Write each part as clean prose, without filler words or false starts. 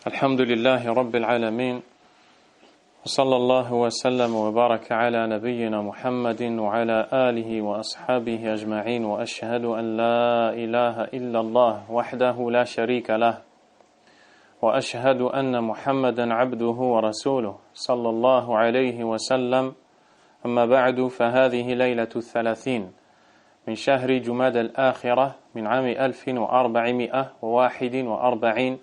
الحمد لله رب العالمين وصلى الله وسلم وبارك على نبينا محمد وعلى آله وأصحابه أجمعين وأشهد أن لا إله إلا الله وحده لا شريك له وأشهد أن محمدا عبده ورسوله صلى الله عليه وسلم أما بعد فهذه ليلة الثلاثين من شهر جماد الآخرة من عام 1441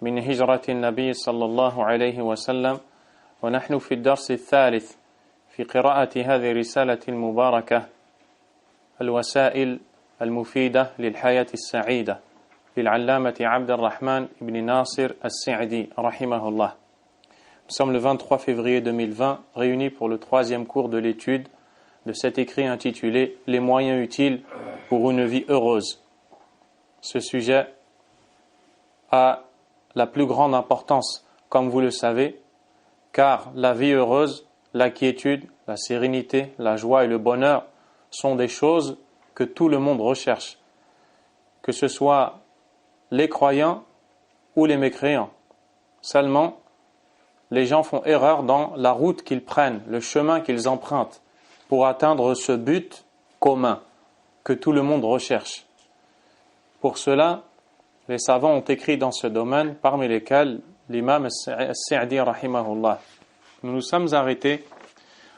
من هجرة النبي صلى الله عليه وسلم ونحن في الدرس الثالث في قراءة هذه الرسالة المباركة الوسائل المفيدة للحياة السعيدة للعلامة عبد الرحمن بن ناصر السعدي رحمه الله. Nous sommes le 23 février 2020 réunis pour le troisième cours de l'étude de cet écrit intitulé « Les moyens utiles pour une vie heureuse ». Ce sujet a la plus grande importance, comme vous le savez, car la vie heureuse, la quiétude, la sérénité, la joie et le bonheur sont des choses que tout le monde recherche, que ce soit les croyants ou les mécréants. Seulement, les gens font erreur dans la route qu'ils prennent, le chemin qu'ils empruntent pour atteindre ce but commun que tout le monde recherche. Pour cela, les savants ont écrit dans ce domaine, parmi lesquels l'imam As-Sa'di rahimahullah. Nous nous sommes arrêtés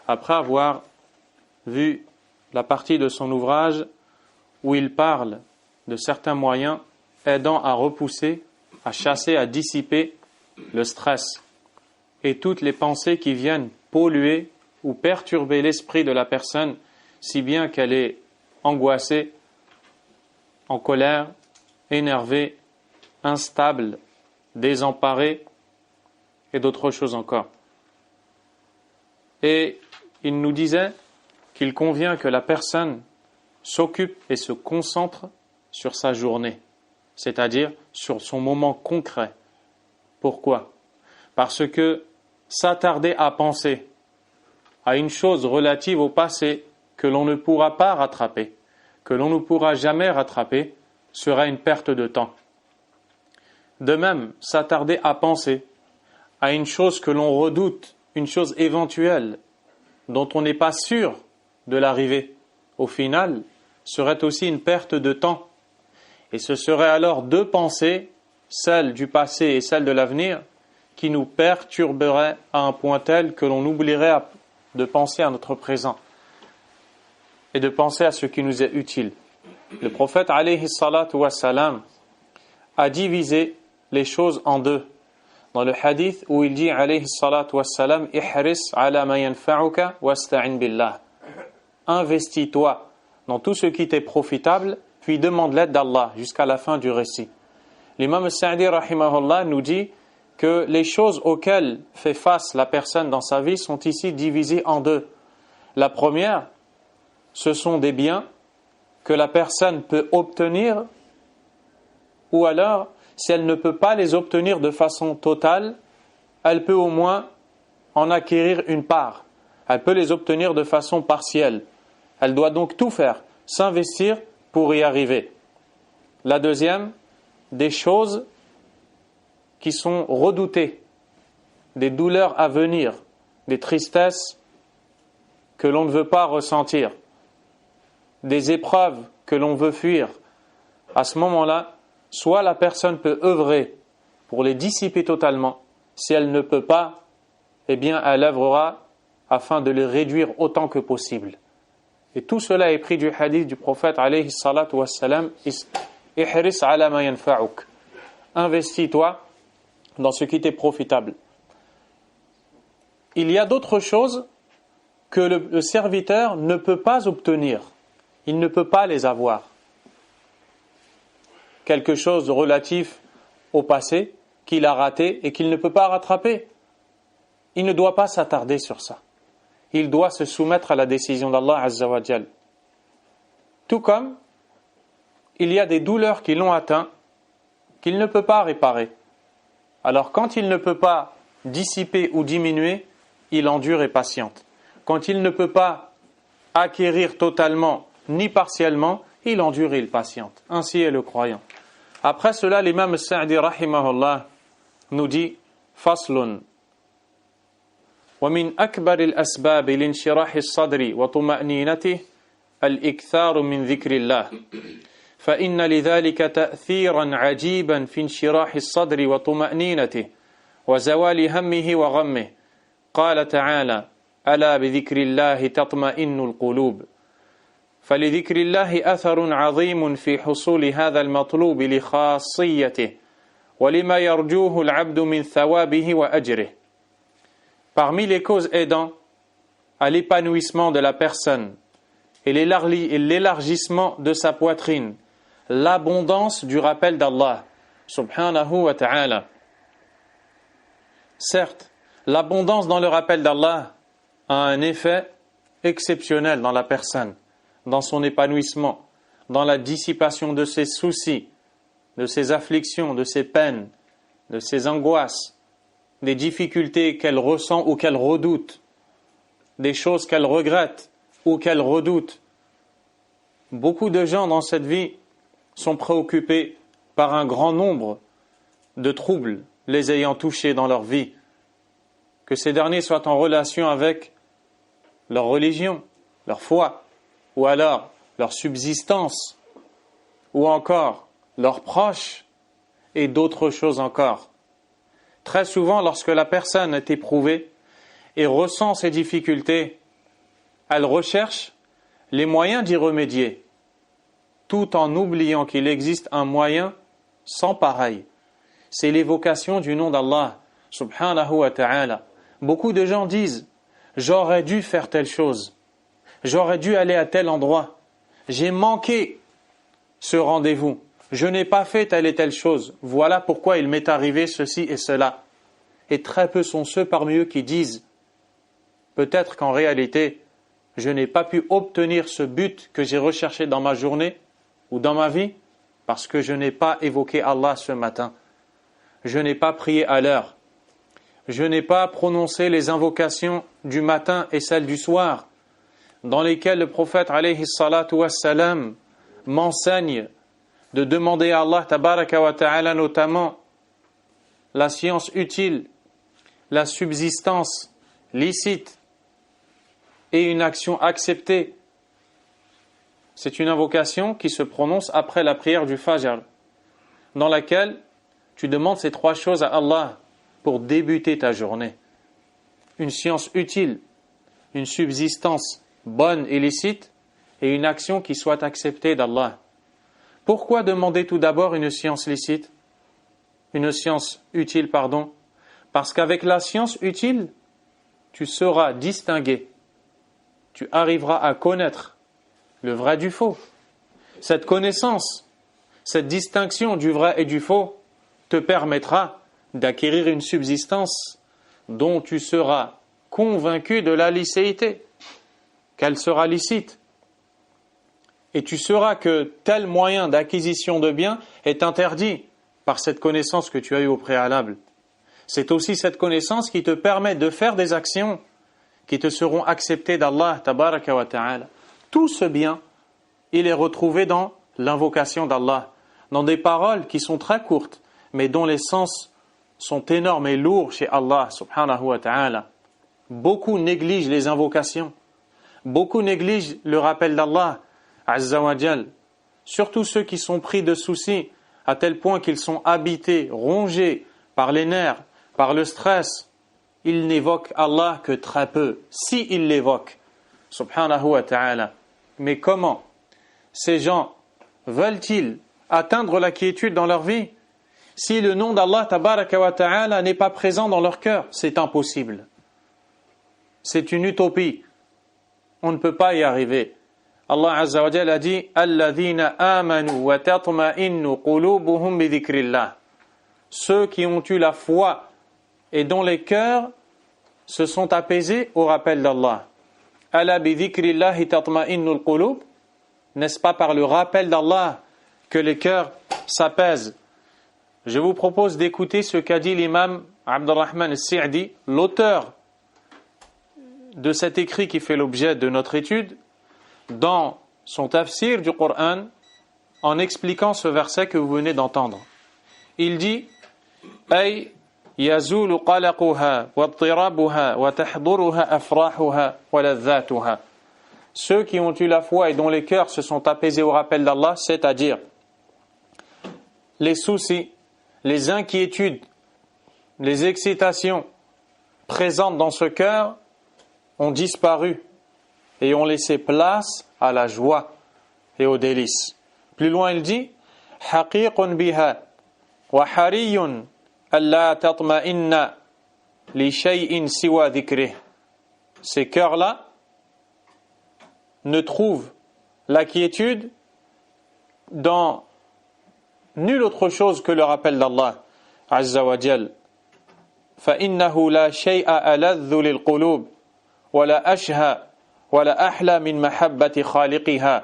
après avoir vu la partie de son ouvrage où il parle de certains moyens aidant à repousser, à chasser, à dissiper le stress et toutes les pensées qui viennent polluer ou perturber l'esprit de la personne, si bien qu'elle est angoissée, en colère, énervée, instable, désemparée et d'autres choses encore. Et il nous disait qu'il convient que la personne s'occupe et se concentre sur sa journée, c'est-à-dire sur son moment concret. Pourquoi ? Parce que s'attarder à penser à une chose relative au passé que l'on ne pourra pas rattraper, que l'on ne pourra jamais rattraper, sera une perte de temps. De même, s'attarder à penser à une chose que l'on redoute, une chose éventuelle, dont on n'est pas sûr de l'arrivée, au final, serait aussi une perte de temps. Et ce serait alors deux pensées, celle du passé et celle de l'avenir, qui nous perturberaient à un point tel que l'on oublierait de penser à notre présent et de penser à ce qui nous est utile. Le prophète alayhi salatu wassalam a divisé les choses en deux. Dans le hadith où il dit alayhi salatu wassalam ihris ala ma yanfa'uka wasta'in billah. Investis-toi dans tout ce qui t'est profitable, puis demande l'aide d'Allah jusqu'à la fin du récit. L'imam Sa'di rahimahullah nous dit que les choses auxquelles fait face la personne dans sa vie sont ici divisées en deux. La première, ce sont des biens que la personne peut obtenir, ou alors, si elle ne peut pas les obtenir de façon totale, elle peut au moins en acquérir une part. Elle peut les obtenir de façon partielle. Elle doit donc tout faire, s'investir pour y arriver. La deuxième, des choses qui sont redoutées, des douleurs à venir, des tristesses que l'on ne veut pas ressentir, des épreuves que l'on veut fuir. À ce moment-là, soit la personne peut œuvrer pour les dissiper totalement. Si elle ne peut pas, eh bien elle œuvrera afin de les réduire autant que possible. Et tout cela est pris du hadith du prophète alayhi salatu wassalam, ihris ala ma yanfa'uk. Investis-toi dans ce qui t'est profitable. Il y a d'autres choses que le serviteur ne peut pas obtenir. Il ne peut pas les avoir. Quelque chose de relatif au passé qu'il a raté et qu'il ne peut pas rattraper. Il ne doit pas s'attarder sur ça. Il doit se soumettre à la décision d'Allah Azza wa Jal. Tout comme il y a des douleurs qui l'ont atteint qu'il ne peut pas réparer. Alors quand il ne peut pas dissiper ou diminuer, il endure et patiente. Quand il ne peut pas acquérir totalement ni partiellement, il endure et il patiente. Ainsi est le croyant. Après cela, l'imam Sa'di rahimahullah nous dit Faslun. ومن أكبر الأسباب لانشراح الصدر وطمأنينته الإكثار من ذكر الله فإن لذلك تأثيرا عجيبا في انشراح الصدر وطمأنينته وزوال همه وغمه قال تعالى ألا بذكر الله تطمئن القلوب فلذكر الله أثر عظيم في حصول هذا المطلوب لخاصيته ولما يرجوه العبد من ثوابه وأجره. Parmi les causes aidant à l'épanouissement de la personne et l'élargissement de sa poitrine, l'abondance du rappel d'Allah, subhanahu wa ta'ala. Certes, l'abondance dans le rappel d'Allah a un effet exceptionnel dans la personne, dans son épanouissement, dans la dissipation de ses soucis, de ses afflictions, de ses peines, de ses angoisses, des difficultés qu'elle ressent ou qu'elle redoute, des choses qu'elle regrette ou qu'elle redoute. Beaucoup de gens dans cette vie sont préoccupés par un grand nombre de troubles les ayant touchés dans leur vie, que ces derniers soient en relation avec leur religion, leur foi, ou alors leur subsistance, ou encore leurs proches, et d'autres choses encore. Très souvent, lorsque la personne est éprouvée et ressent ces difficultés, elle recherche les moyens d'y remédier, tout en oubliant qu'il existe un moyen sans pareil. C'est l'évocation du nom d'Allah, subhanahu wa ta'ala. Beaucoup de gens disent « J'aurais dû faire telle chose, j'aurais dû aller à tel endroit, j'ai manqué ce rendez-vous. Je n'ai pas fait telle et telle chose. Voilà pourquoi il m'est arrivé ceci et cela. » Et très peu sont ceux parmi eux qui disent peut-être qu'en réalité, je n'ai pas pu obtenir ce but que j'ai recherché dans ma journée ou dans ma vie parce que je n'ai pas évoqué Allah ce matin. Je n'ai pas prié à l'heure. Je n'ai pas prononcé les invocations du matin et celles du soir dans lesquelles le prophète alayhi salatu wassalam m'enseigne de demander à Allah tabaraka wa ta'ala notamment la science utile, la subsistance licite et une action acceptée. C'est une invocation qui se prononce après la prière du Fajr, dans laquelle tu demandes ces trois choses à Allah pour débuter ta journée. Une science utile, une subsistance bonne et licite et une action qui soit acceptée d'Allah. Pourquoi demander tout d'abord une science licite, une science utile, pardon? Parce qu'avec la science utile, tu sauras distinguer, tu arriveras à connaître le vrai du faux. Cette connaissance, cette distinction du vrai et du faux te permettra d'acquérir une subsistance dont tu seras convaincu de la licéité, qu'elle sera licite. Et tu sauras que tel moyen d'acquisition de biens est interdit par cette connaissance que tu as eue au préalable. C'est aussi cette connaissance qui te permet de faire des actions qui te seront acceptées d'Allah tabaraka wa ta'ala. Tout ce bien, il est retrouvé dans l'invocation d'Allah, dans des paroles qui sont très courtes, mais dont les sens sont énormes et lourds chez Allah subhanahu wa ta'ala. Beaucoup négligent les invocations, beaucoup négligent le rappel d'Allah azza wa jal, surtout ceux qui sont pris de soucis à tel point qu'ils sont habités, rongés par les nerfs, par le stress. Ils n'évoquent Allah que très peu, si ils l'évoquent, subhanahu wa ta'ala. Mais comment ces gens veulent-ils atteindre la quiétude dans leur vie si le nom d'Allah tabaraka wa ta'ala n'est pas présent dans leur cœur? C'est impossible. C'est une utopie. On ne peut pas y arriver. Allah azza wa jalla a dit alladhina amanu wa tatma'innu qulubuhum bi dhikrillah. Ceux qui ont eu la foi et dont les cœurs se sont apaisés au rappel d'Allah. Ala bi dhikrillahi tatma'innul qulub. N'est-ce pas par le rappel d'Allah que les cœurs s'apaisent? Je vous propose d'écouter ce qu'a dit l'imam Abdurrahman al-Sa'di, l'auteur de cet écrit qui fait l'objet de notre étude, dans son tafsir du Coran, en expliquant ce verset que vous venez d'entendre. Il dit « Ay يزول قلقها واضطرابها وتحضرها أفراحها ولذاتها. Ceux qui ont eu la foi et dont les cœurs se sont apaisés au rappel d'Allah, c'est-à-dire les soucis, les inquiétudes, les excitations présentes dans ce cœur ont disparu et ont laissé place à la joie et aux délices. Plus loin, il dit حقيق بها وحري ألا تطمئن لشيء سوى ذكره. Ces cœurs-là ne trouvent la quiétude dans nulle autre chose que le rappel d'Allah Azza wa Jal. فإنه لا شيء ألذ للقلوب ولا أشهى ولا أحلى من محبة خالقها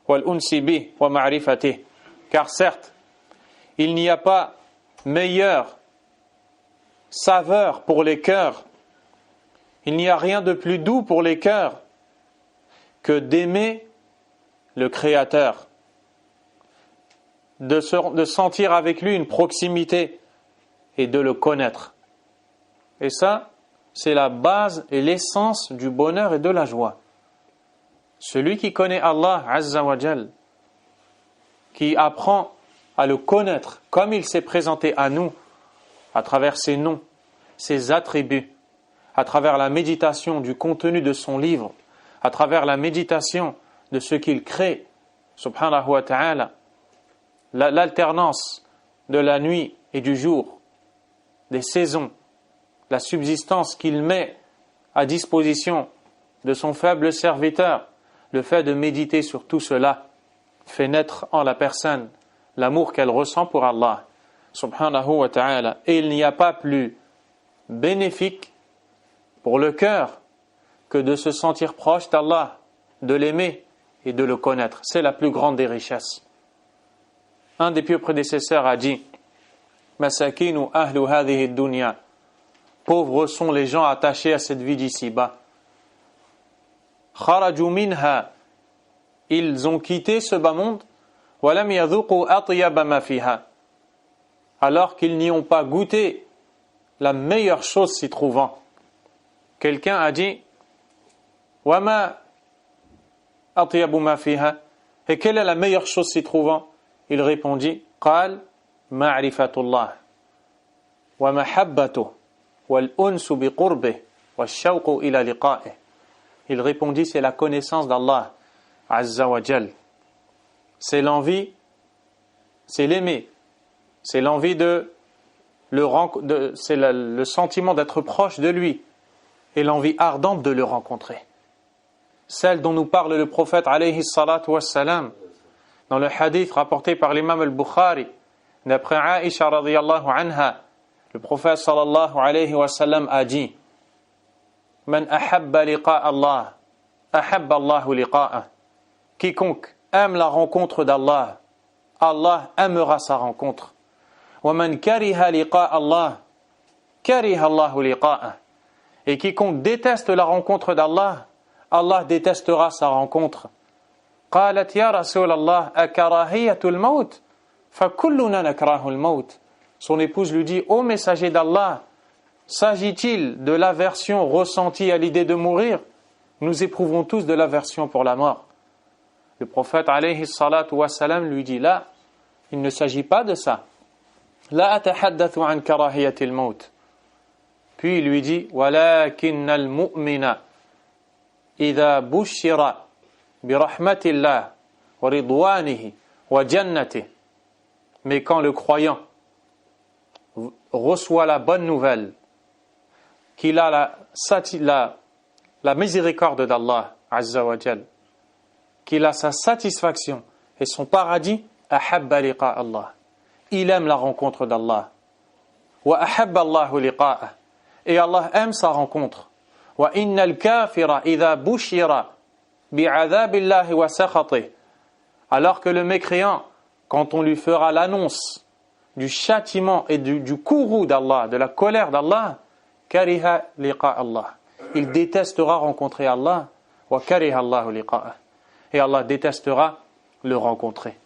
والأنس به ومعرفته. Car certes, il n'y a pas meilleure saveur pour les cœurs, il n'y a rien de plus doux pour les cœurs que d'aimer le Créateur, de sentir avec lui une proximité et de le connaître. Et ça, c'est la base et l'essence du bonheur et de la joie. Celui qui connaît Allah Azza wa Jal, qui apprend à le connaître comme il s'est présenté à nous, à travers ses noms, ses attributs, à travers la méditation du contenu de son livre, à travers la méditation de ce qu'il crée, subhanahu wa ta'ala, l'alternance de la nuit et du jour, des saisons, la subsistance qu'il met à disposition de son faible serviteur, le fait de méditer sur tout cela fait naître en la personne l'amour qu'elle ressent pour Allah, subhanahu wa ta'ala. Et il n'y a pas plus bénéfique pour le cœur que de se sentir proche d'Allah, de l'aimer et de le connaître. C'est la plus grande des richesses. Un des pieux prédécesseurs a dit « Masakinu ahlu hadhihi dunya » Pauvres sont les gens attachés à cette vie d'ici-bas. « Kharaju minha » Ils ont quitté ce bas monde « Walam yadhuqu atyaba ma fiha » alors qu'ils n'y ont pas goûté la meilleure chose s'y trouvant. Quelqu'un a dit « Wama atyabu ma fiha » Et quelle est la meilleure chose s'y trouvant? Il répondit « Qal ma'rifatullah wa mahabbatuh wal unsu bi qurbih wa shawqu ila liqa'ih » Il répondit « C'est la connaissance d'Allah Azza wa Jal. C'est l'envie, c'est l'aimer, c'est l'envie c'est le sentiment d'être proche de lui et l'envie ardente de le rencontrer. Celle dont nous parle le prophète alayhi salatu wassalam dans le hadith rapporté par l'imam al-Bukhari d'après Aïcha radiyallahu anha. Le prophète sallallahu alayhi wa sallam a dit Man ahabba liqa Allah, ahabba Allahu liqa'ah. Quiconque aime la rencontre d'Allah, Allah aimera sa rencontre. Wa man kariha liqa Allah, kariha Allahu liqa'ah. Et quiconque déteste la rencontre d'Allah, Allah détestera sa rencontre. قالت يا رسول الله أكراهية الموت فكلنا نكره الموت. Son épouse lui dit, ô messager d'Allah, s'agit-il de l'aversion ressentie à l'idée de mourir? Nous éprouvons tous de l'aversion pour la mort. Le prophète alayhi salatu wa salam lui dit, là, il ne s'agit pas de ça. La atahaddathu an karahiyati al-maut. Puis il lui dit, walakinna al-mu'mina idha bushira bi rahmatillah wa ridwanihi wa jannatihi. Mais quand le croyant reçoit la bonne nouvelle qu'il a la miséricorde d'Allah Azza wa Jal, qu'il a sa satisfaction et son paradis, ahabba liqa Allah, il aime la rencontre d'Allah, wa ahabba Allahu liqa'ah, et Allah aime sa rencontre. Wa innal kafira idha bushira bi'adhabillahi wa sakhatih, alors que le mécréant, quand on lui fera l'annonce du châtiment et du courroux d'Allah, de la colère d'Allah, kariha liqa Allah, il détestera rencontrer Allah, wa kariha Allahu liqa'ah, et Allah détestera le rencontrer.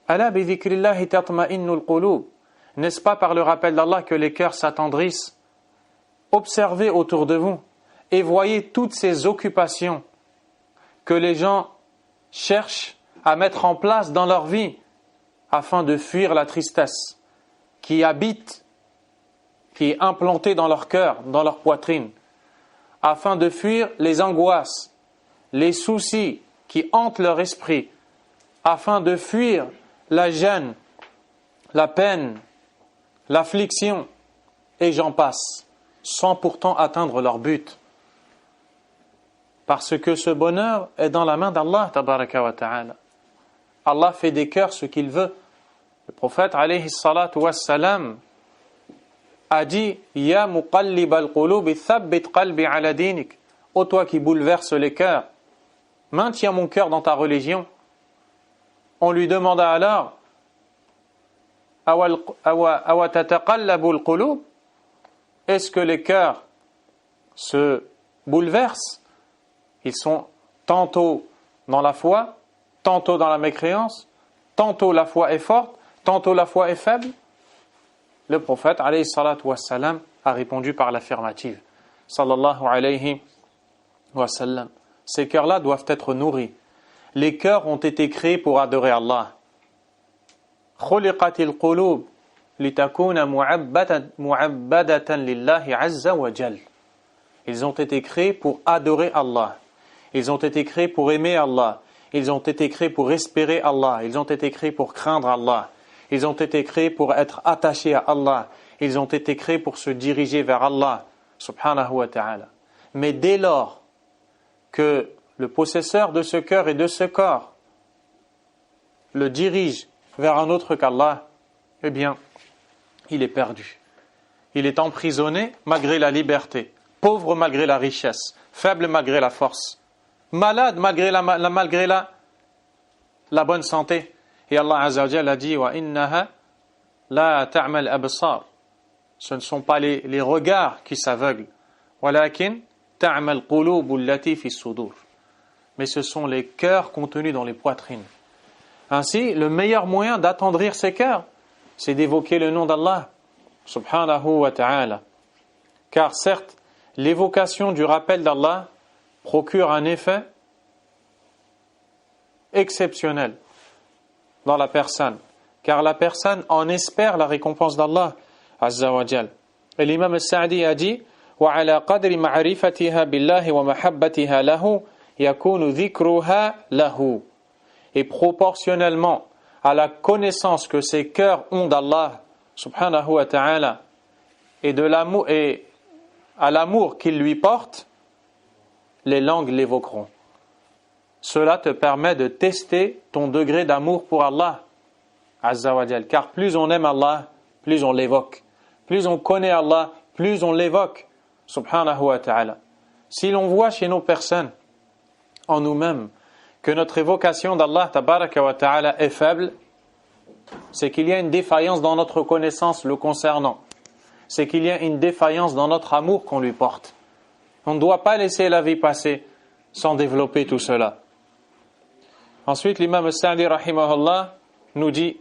Ala bi dhikrillahi tatma'innul qulub, N'est-ce pas par le rappel d'Allah que les cœurs s'attendrissent? Observez autour de vous et voyez toutes ces occupations que les gens cherchent à mettre en place dans leur vie afin de fuir la tristesse qui habite, qui est implantée dans leur cœur, dans leur poitrine, afin de fuir les angoisses, les soucis qui hantent leur esprit, afin de fuir la gêne, la peine, l'affliction, et j'en passe, sans pourtant atteindre leur but. Parce que ce bonheur est dans la main d'Allah, tabaraka wa ta'ala. Allah fait des cœurs ce qu'il veut. Le prophète, alayhi salatu wassalam, a dit « Ya muqallib al-qulub, thabbit qalbi ala dinik » Ô toi qui bouleverse les cœurs, maintiens mon cœur dans ta religion. On lui demanda alors « Awa tataqallabu al-qulub » Est-ce que les cœurs se bouleversent? Ils sont tantôt dans la foi, tantôt dans la mécréance, tantôt la foi est forte, tantôt la foi est faible. Le prophète, alayhi salatu wassalam, a répondu par l'affirmative. Sallallahu alayhi wa sallam. Ces cœurs-là doivent être nourris. Les cœurs ont été créés pour adorer Allah. Khuliqatil qulub litakuna mu'abbadatan lillahi azza wa jal. Ils ont été créés pour adorer Allah. Ils ont été créés pour aimer Allah. Ils ont été créés pour espérer Allah. Ils ont été créés pour craindre Allah. Ils ont été créés pour être attachés à Allah. Ils ont été créés pour se diriger vers Allah, subhanahu wa ta'ala. Mais dès lors que le possesseur de ce cœur et de ce corps le dirige vers un autre qu'Allah, eh bien, il est perdu. Il est emprisonné malgré la liberté, pauvre malgré la richesse, faible malgré la force, malade malgré la bonne santé. Et Allah Azza wa Jalla a dit wa innaha la ta'mal absar. Ce ne sont pas les regards qui s'aveuglent. Walakin ta'mal qulub allati fi sudur. Mais ce sont les cœurs contenus dans les poitrines. Ainsi, le meilleur moyen d'attendrir ces cœurs, c'est d'évoquer le nom d'Allah, subhanahu wa ta'ala. Car certes, l'évocation du rappel d'Allah procure un effet exceptionnel dans la personne, car la personne en espère la récompense d'Allah Azza wa Jal. Et l'imam al-Sa'di a dit وَعَلَى قَدْرِ مَعْرِفَتِهَا بِاللَّهِ وَمَحَبَّتِهَا لَهُ يَكُونُ ذِكْرُهَا لَهُ. Et proportionnellement à la connaissance que ces cœurs ont d'Allah subhanahu wa ta'ala et de l'amour et à l'amour qu'ils lui portent, les langues l'évoqueront. Cela te permet de tester ton degré d'amour pour Allah Azza wa Jal. Car plus on aime Allah, plus on l'évoque. Plus on connaît Allah, plus on l'évoque subhanahu wa ta'ala. Si l'on voit chez nos personnes, en nous-mêmes, que notre évocation d'Allah tabaraka wa ta'ala est faible, c'est qu'il y a une défaillance dans notre connaissance le concernant. C'est qu'il y a une défaillance dans notre amour qu'on lui porte. On ne doit pas laisser la vie passer sans développer tout cela. Ensuite, l'imam al-Sa'di rahimahullah nous dit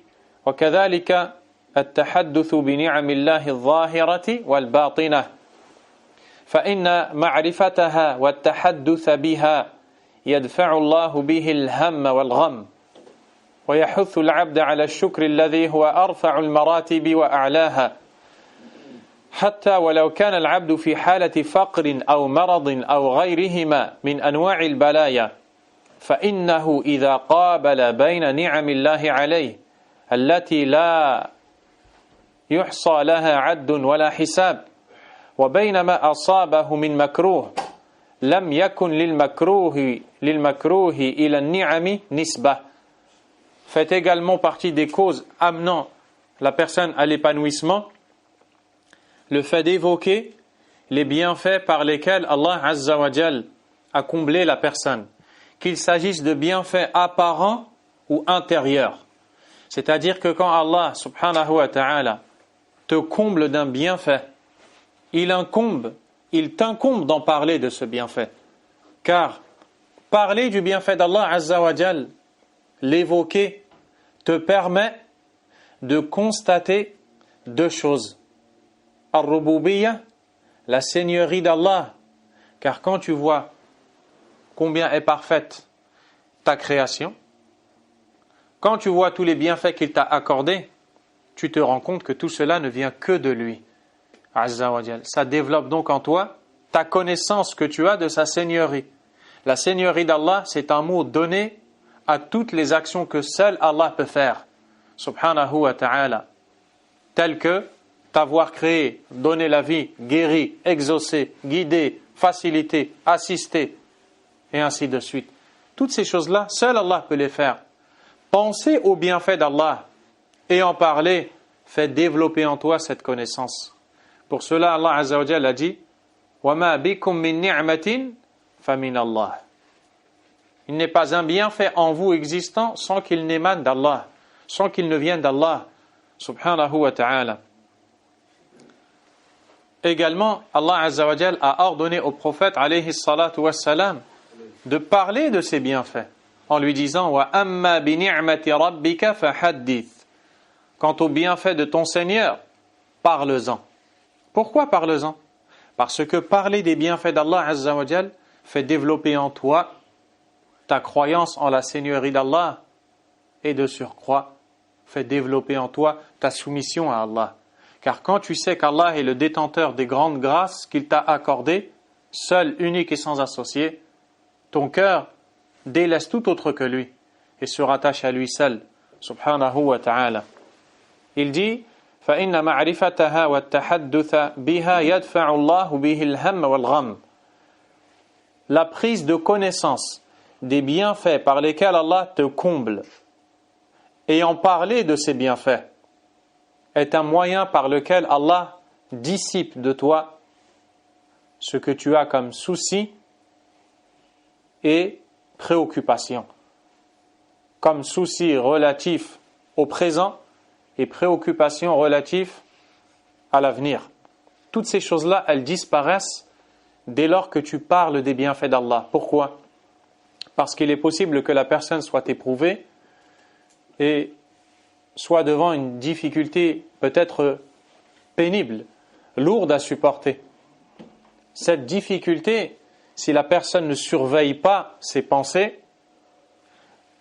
وَكَذَلِكَ التحدث بنعم الله الظاهرة والباطنة فإن معرفتها والتحدث بها يدفع الله به الهم والغم ويحث العبد على الشكر الذي هو أرفع المراتب وأعلاها حتى ولو كان العبد في حالة فقر أو مرض أو غيرهما من أنواع البلايا فإنه إذا قابل بين نعم الله عليه التي لا يحصى لها عد ولا حساب وبين ما أصابه من مكروه لم يكن للمكروه إلى النعم نسبة fait également partie des causes amenant la personne à l'épanouissement le fait d'évoquer les bienfaits par lesquels Allah Azza wa Jal a comblé la personne, qu'il s'agisse de bienfaits apparents ou intérieurs. C'est-à-dire que quand Allah subhanahu wa ta'ala te comble d'un bienfait, il t'incombe d'en parler de ce bienfait. Car parler du bienfait d'Allah Azza wa Jal, l'évoquer, te permet de constater deux choses. Ar-Rububiyyah, la seigneurie d'Allah. Car quand tu vois combien est parfaite ta création, quand tu vois tous les bienfaits qu'il t'a accordés, tu te rends compte que tout cela ne vient que de lui. Azza wa Jal. Ça développe donc en toi ta connaissance que tu as de sa seigneurie. La seigneurie d'Allah, c'est un mot donné à toutes les actions que seul Allah peut faire, subhanahu wa ta'ala, telles que t'avoir créé, donné la vie, guéri, exaucé, guidé, facilité, assisté, et ainsi de suite. Toutes ces choses-là, seul Allah peut les faire. Penser aux bienfaits d'Allah et en parler fait développer en toi cette connaissance. Pour cela, Allah Azza wa Jalla a dit وَمَا بِكُم مِّن نِعْمَةٍ فَمِنَ اللَّهِ. Il n'est pas un bienfait en vous existant sans qu'il n'émane d'Allah, sans qu'il ne vienne d'Allah, subhanahu wa ta'ala. Également, Allah Azza wa Jalla a ordonné au prophète alayhi salatu wassalam de parler de ses bienfaits en lui disant wa amma bi ni'mati rabbika fahaddith. Quant aux bienfaits de ton Seigneur, parle-en. Pourquoi parle-en? Parce que parler des bienfaits d'Allah Azza wa Jalla fait développer en toi ta croyance en la seigneurie d'Allah et de surcroît fait développer en toi ta soumission à Allah. Car quand tu sais qu'Allah est le détenteur des grandes grâces qu'il t'a accordées, seul, unique et sans associé, ton cœur délaisse tout autre que lui et se rattache à lui seul, subhanahu wa ta'ala. Il dit فَإِنَّ مَعْرِفَتَهَا وَالتَّحَدُّثَ بِهَا يَدْفَعُ اللَّهُ بِهِ الْهَمَّ وَالْغَمَّ. La prise de connaissance des bienfaits par lesquels Allah te comble et en parler de ces bienfaits est un moyen par lequel Allah dissipe de toi ce que tu as comme souci et préoccupation, comme souci relatif au présent et préoccupation relative à l'avenir. Toutes ces choses-là, elles disparaissent dès lors que tu parles des bienfaits d'Allah. Pourquoi? Parce qu'il est possible que la personne soit éprouvée et soit devant une difficulté peut-être pénible, lourde à supporter. Cette difficulté, si la personne ne surveille pas ses pensées,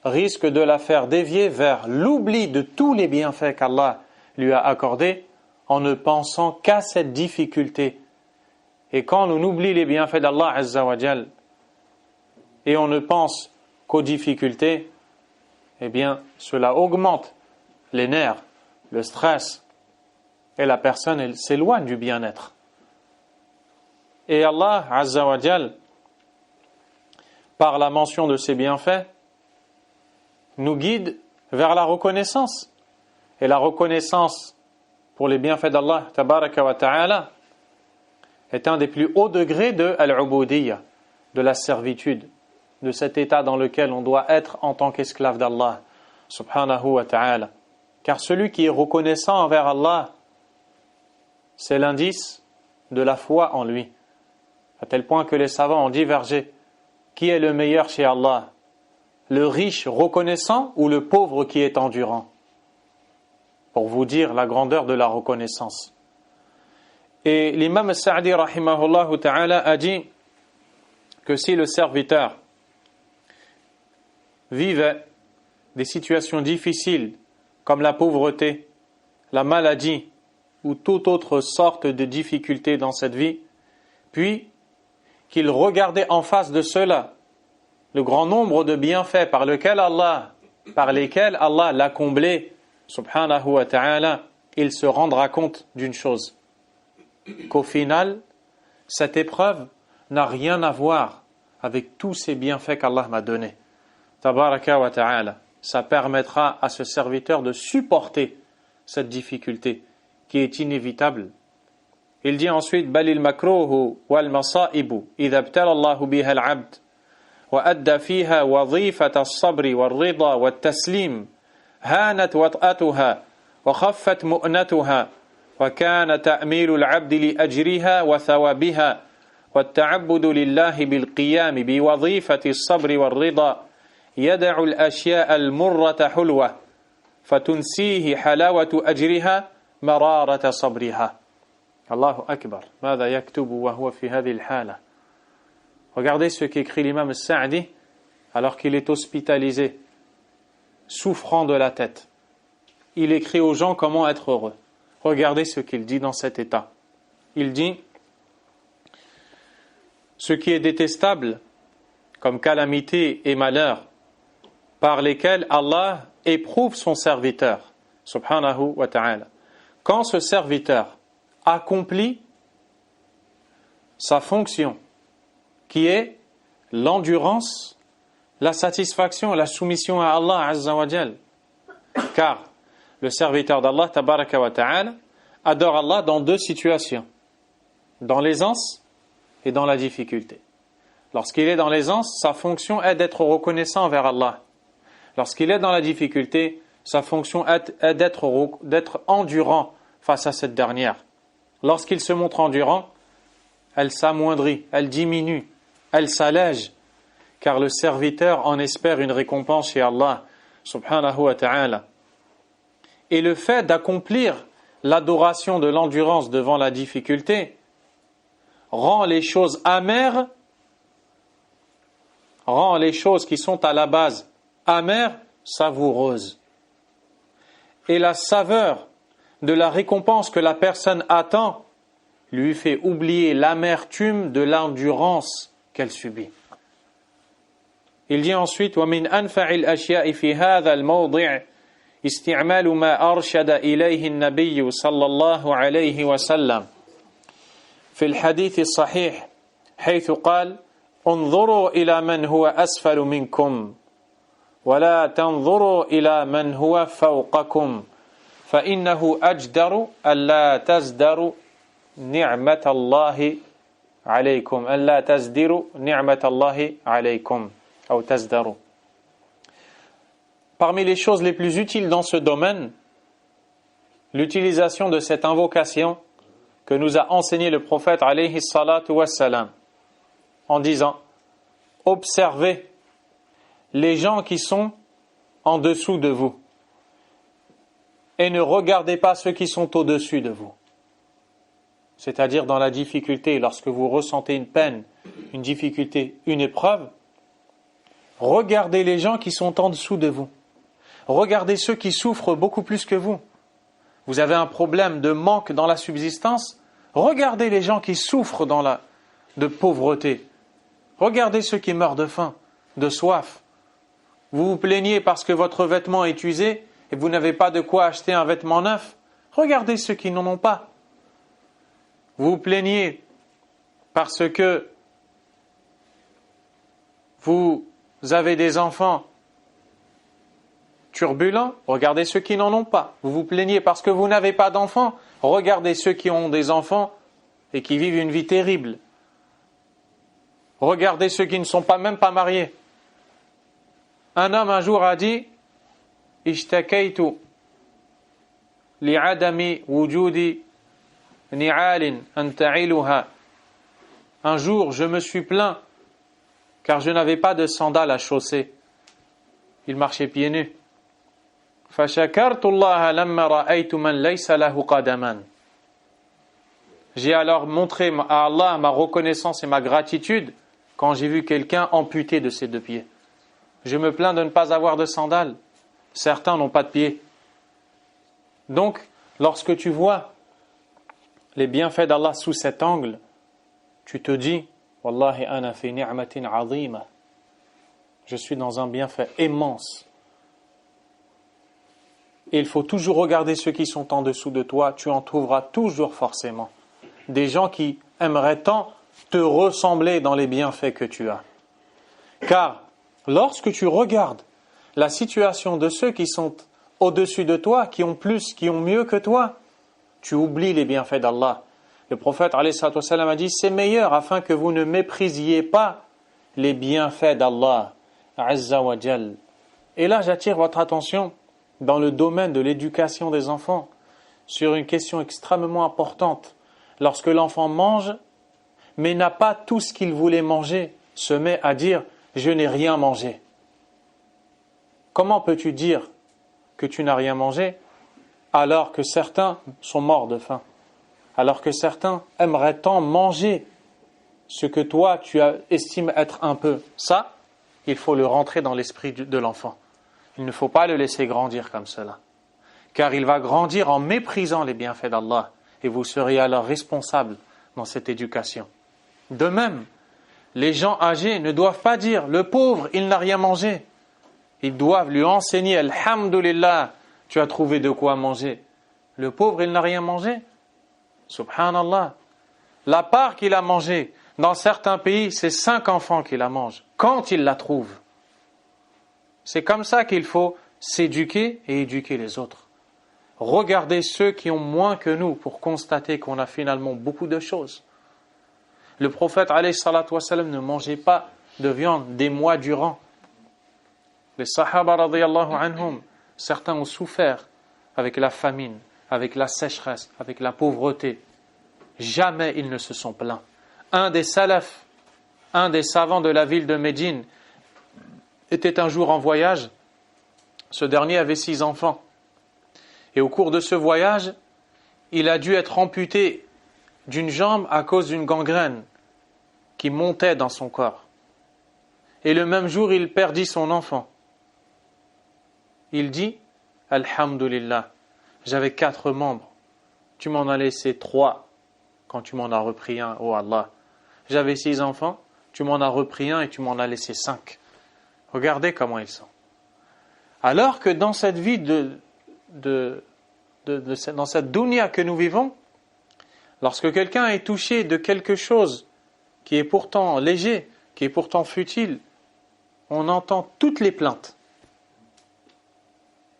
risque de la faire dévier vers l'oubli de tous les bienfaits qu'Allah lui a accordés en ne pensant qu'à cette difficulté. Et quand on oublie les bienfaits d'Allah Azza wa Jal et on ne pense qu'aux difficultés, eh bien cela augmente les nerfs, le stress, et la personne elle s'éloigne du bien-être. Et Allah Azza wa Jal, par la mention de ses bienfaits, nous guide vers la reconnaissance. Et la reconnaissance pour les bienfaits d'Allah tabaraka wa ta'ala est un des plus hauts degrés de al-ubudiyya, de la servitude, de cet état dans lequel on doit être en tant qu'esclave d'Allah subhanahu wa ta'ala. Car celui qui est reconnaissant envers Allah, c'est l'indice de la foi en lui, à tel point que les savants ont divergé. Qui est le meilleur chez Allah? Le riche reconnaissant ou le pauvre qui est endurant? Pour vous dire la grandeur de la reconnaissance. Et l'imam Sa'di rahimahullah ta'ala a dit que si le serviteur vivait des situations difficiles comme la pauvreté, la maladie ou toute autre sorte de difficulté dans cette vie, puis qu'il regardait en face de cela le grand nombre de bienfaits par lesquels Allah l'a comblé, subhanahu wa ta'ala, il se rendra compte d'une chose, qu'au final, cette épreuve n'a rien à voir avec tous ces bienfaits qu'Allah m'a donnés. Tabaraka wa ta'ala. Ça permettra à ce serviteur de supporter cette difficulté qui est inévitable. Il dit ensuite balil makruhu wal masaibu idha ibtala Allahu biha al-'abd wa adda fiha wadhifata as-sabr wal-ridha wat-taslim hanat wat'atuha wa khaffat mu'natuha wa kana ta'milu al-'abd li ajriha wa thawabiha wat-ta'abbud lillahi bil qiyam bi wadhifati as-sabr wal-ridha yad'u al-ashya'a al-murrata hulwa فتنسيه حلاوة أجرها مرارة صبرها. Allahu Akbar. ماذا يكتب وهو في هذه الحالة. Regardez ce qu'écrit l'imam Sa'di alors qu'il est hospitalisé, souffrant de la tête. Il écrit aux gens comment être heureux. Regardez ce qu'il dit dans cet état. Il dit: ce qui est détestable comme calamité et malheur par lesquels Allah éprouve son serviteur, subhanahu wa ta'ala. Quand ce serviteur accomplit sa fonction, qui est l'endurance, la satisfaction, la soumission à Allah azza wa jal. Car le serviteur d'Allah tabaraka wa ta'ala adore Allah dans deux situations, dans l'aisance et dans la difficulté. Lorsqu'il est dans l'aisance, sa fonction est d'être reconnaissant envers Allah. Lorsqu'il est dans la difficulté, sa fonction est d'être endurant face à cette dernière. Lorsqu'il se montre endurant, elle s'amoindrit, elle diminue, elle s'allège, car le serviteur en espère une récompense chez Allah, subhanahu wa ta'ala. Et le fait d'accomplir l'adoration de l'endurance devant la difficulté rend les choses amères, rend les choses qui sont à la base amères, savoureuses. Et la saveur de la récompense que la personne attend lui fait oublier l'amertume de l'endurance qu'elle subit. Il dit ensuite: وَمِنْ أَنْفَعِ الْأَشْيَاءِ فِي هَذَا الْمَوْضِعِ استعمال ما أرشد إليه النبي صلى الله عليه وسلم في الحديث الصحيح حيث قال: انظروا إلى من هو أسفل منكم ولا تنظروا إلى من هو فوقكم فإنه أجدر ألا تزدروا نعمة الله عليكم ألا تزدروا نعمة الله عليكم أو تزدروا. Parmi les choses les plus utiles dans ce domaine, l'utilisation de cette invocation que nous a enseigné le prophète alayhi salatu wassalam, en disant: observez les gens qui sont en dessous de vous et ne regardez pas ceux qui sont au-dessus de vous. C'est-à-dire dans la difficulté, lorsque vous ressentez une peine, une difficulté, une épreuve, regardez les gens qui sont en dessous de vous. Regardez ceux qui souffrent beaucoup plus que vous. Vous avez un problème de manque dans la subsistance, regardez les gens qui souffrent de pauvreté. Regardez ceux qui meurent de faim, de soif. Vous vous plaignez parce que votre vêtement est usé et vous n'avez pas de quoi acheter un vêtement neuf. Regardez ceux qui n'en ont pas. Vous vous plaignez parce que vous avez des enfants turbulents. Regardez ceux qui n'en ont pas. Vous vous plaignez parce que vous n'avez pas d'enfants. Regardez ceux qui ont des enfants et qui vivent une vie terrible. Regardez ceux qui ne sont même pas mariés. Un homme un jour a dit: Ishtakaytu li'adami wujudi ni'alin an ta'iluha. Un jour, je me suis plaint car je n'avais pas de sandales à chausser. Il marchait pieds nus. فشكرت الله لما رأيت من ليس له قدما. J'ai alors montré à Allah ma reconnaissance et ma gratitude quand j'ai vu quelqu'un amputé de ses deux pieds. Je me plains de ne pas avoir de sandales. Certains n'ont pas de pieds. Donc, lorsque tu vois les bienfaits d'Allah sous cet angle, tu te dis: Wallahi ana fi ni'matin 'azima. Je suis dans un bienfait immense. Et il faut toujours regarder ceux qui sont en dessous de toi. Tu en trouveras toujours forcément des gens qui aimeraient tant te ressembler dans les bienfaits que tu as. Car lorsque tu regardes la situation de ceux qui sont au-dessus de toi, qui ont plus, qui ont mieux que toi, tu oublies les bienfaits d'Allah. Le prophète alayhi salatu wassalam a dit: c'est meilleur afin que vous ne méprisiez pas les bienfaits d'Allah azza wa jal. Et là, j'attire votre attention dans le domaine de l'éducation des enfants sur une question extrêmement importante. Lorsque l'enfant mange, mais n'a pas tout ce qu'il voulait manger, se met à dire: je n'ai rien mangé. Comment peux-tu dire que tu n'as rien mangé alors que certains sont morts de faim, alors que certains aimeraient tant manger ce que toi tu estimes être un peu. Ça, il faut le rentrer dans l'esprit de l'enfant. Il ne faut pas le laisser grandir comme cela, car il va grandir en méprisant les bienfaits d'Allah, et vous serez alors responsable dans cette éducation. De même, les gens âgés ne doivent pas dire « le pauvre, il n'a rien mangé ». Ils doivent lui enseigner « Alhamdulillah, tu as trouvé de quoi manger ». Le pauvre, il n'a rien mangé. Subhanallah. La part qu'il a mangée, dans certains pays, c'est 5 enfants qui la mangent, quand ils la trouvent. C'est comme ça qu'il faut s'éduquer et éduquer les autres. Regardez ceux qui ont moins que nous pour constater qu'on a finalement beaucoup de choses. Le prophète alayhi salatu wassalam ne mangeait pas de viande des mois durant. Les sahaba radiyallahu anhum, certains ont souffert avec la famine, avec la sécheresse, avec la pauvreté. Jamais ils ne se sont plaints. Un des salafs, un des savants de la ville de Médine, était un jour en voyage. Ce dernier avait 6 enfants. Et au cours de ce voyage, il a dû être amputé d'une jambe à cause d'une gangrène qui montait dans son corps. Et le même jour, il perdit son enfant. Il dit « Alhamdulillah, j'avais 4 membres. Tu m'en as laissé 3 quand tu m'en as repris un, oh Allah. J'avais 6 enfants, tu m'en as repris un et tu m'en as laissé 5. » Regardez comment ils sont. Alors que dans cette vie dans cette dunya que nous vivons, lorsque quelqu'un est touché de quelque chose qui est pourtant léger, qui est pourtant futile, on entend toutes les plaintes.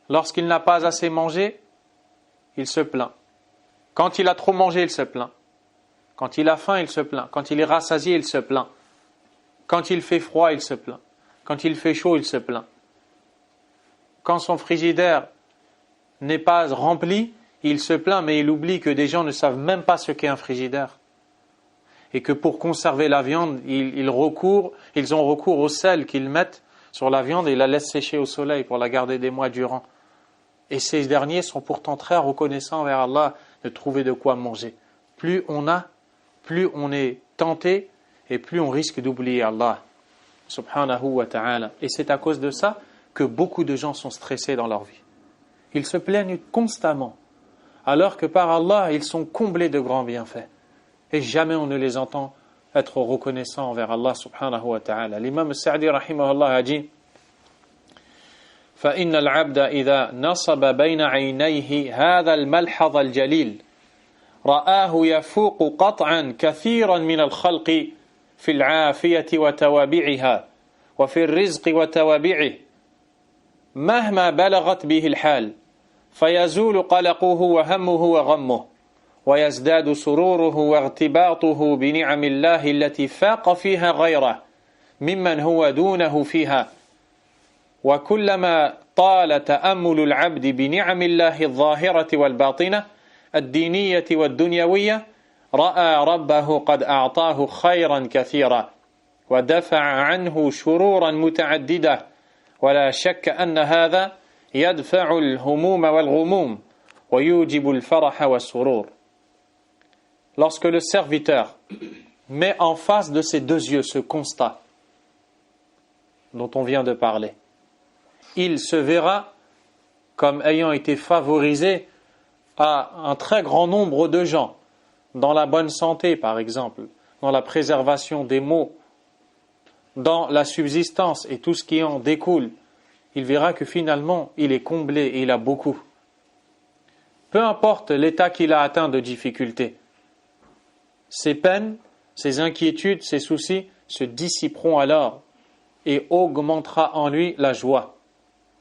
Lorsqu'il n'a pas assez mangé, il se plaint. Quand il a trop mangé, il se plaint. Quand il a faim, il se plaint. Quand il est rassasié, il se plaint. Quand il fait froid, il se plaint. Quand il fait chaud, il se plaint. Quand son frigidaire n'est pas rempli, il se plaint, mais il oublie que des gens ne savent même pas ce qu'est un frigidaire. Et que pour conserver la viande, ils ont recours au sel qu'ils mettent sur la viande et la laissent sécher au soleil pour la garder des mois durant. Et ces derniers sont pourtant très reconnaissants envers Allah de trouver de quoi manger. Plus on a, plus on est tenté et plus on risque d'oublier Allah. Subhanahu wa ta'ala. Et c'est à cause de ça que beaucoup de gens sont stressés dans leur vie. Ils se plaignent constamment, alors que par Allah, ils sont comblés de grands bienfaits. Et jamais on ne les entend être reconnaissants envers Allah subhanahu wa ta'ala. L'imam Sa'di rahimahullah a dit فَإِنَّ الْعَبْدَ إِذَا نَصَبَ بَيْنَ عَيْنَيْهِ هَذَا الْمَلْحَظَ الْجَلِيلِ رآه يفوق قطعا كثيرا من الخلق في العافية وتوابعها وفي الرزق وتوابعه مهما بلغت به الحال فيزول قلقه وهمه وغمه ويزداد سروره واغتباطه بنعم الله التي فاق فيها غيره ممن هو دونه فيها وكلما طال تأمل العبد بنعم الله الظاهرة والباطنة الدينية والدنيوية رأى ربه قد أعطاه خيرا كثيرا ودفع عنه شرورا متعددة ولا شك أن هذا يدفع الهموم والغموم ويوجب الفرح والسرور. Lorsque le serviteur met en face de ses 2 yeux ce constat dont on vient de parler, il se verra comme ayant été favorisé à un très grand nombre de gens, dans la bonne santé par exemple, dans la préservation des maux, dans la subsistance et tout ce qui en découle. Il verra que finalement il est comblé et il a beaucoup. Peu importe l'état qu'il a atteint de difficulté, ses peines, ses inquiétudes, ses soucis se dissiperont alors et augmentera en lui la joie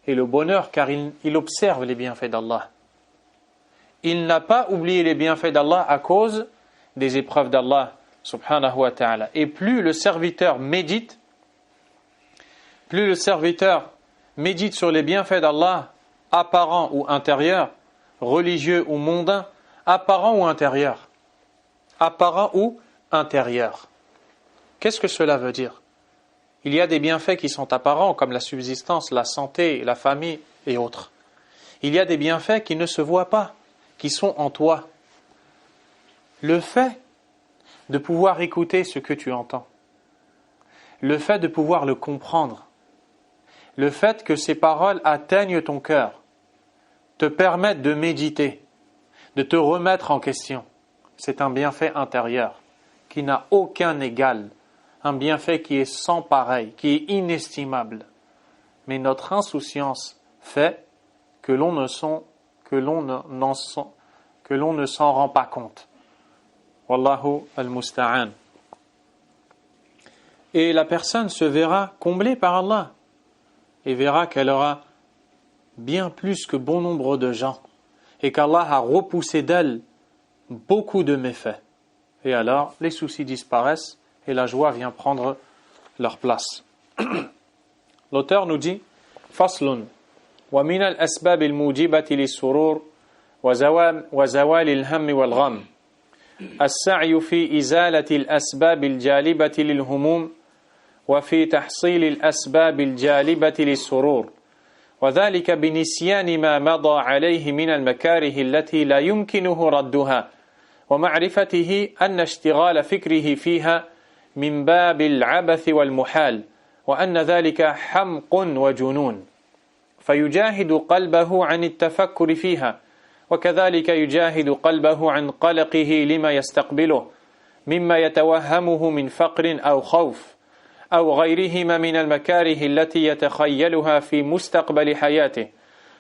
et le bonheur, car il observe les bienfaits d'Allah. Il n'a pas oublié les bienfaits d'Allah à cause des épreuves d'Allah subhanahu wa ta'ala. Et plus le serviteur médite sur les bienfaits d'Allah, apparents ou intérieurs, religieux ou mondains, apparents ou intérieurs. Qu'est-ce que cela veut dire? Il y a des bienfaits qui sont apparents, comme la subsistance, la santé, la famille et autres. Il y a des bienfaits qui ne se voient pas, qui sont en toi. Le fait de pouvoir écouter ce que tu entends, le fait de pouvoir le comprendre, le fait que ces paroles atteignent ton cœur, te permettent de méditer, de te remettre en question, c'est un bienfait intérieur qui n'a aucun égal, un bienfait qui est sans pareil, qui est inestimable. Mais notre insouciance fait que l'on ne s'en rend pas compte. Wallahu al-musta'an. Et la personne se verra comblée par Allah et verra qu'elle aura bien plus que bon nombre de gens et qu'Allah a repoussé d'elle beaucoup de méfaits. Et alors, les soucis disparaissent et la joie vient prendre leur place. L'auteur nous dit Faslun wa min al-asbab al-mujibati lis-surur wa zawal al-hamm wal-gham السعي في إزالة الأسباب الجالبة للهموم وفي تحصيل الأسباب الجالبة للسرور وذلك بنسيان ما مضى عليه من المكاره التي لا يمكنه ردها ومعرفته أن اشتغال فكره فيها من باب العبث والمحال وأن ذلك حمق وجنون فيجاهد قلبه عن التفكر فيها وكذلك يجاهد قلبه عن قلقه لما يستقبله مما يتوهمه من فقر أو خوف أو غيرهما من المكاره التي يتخيلها في مستقبل حياته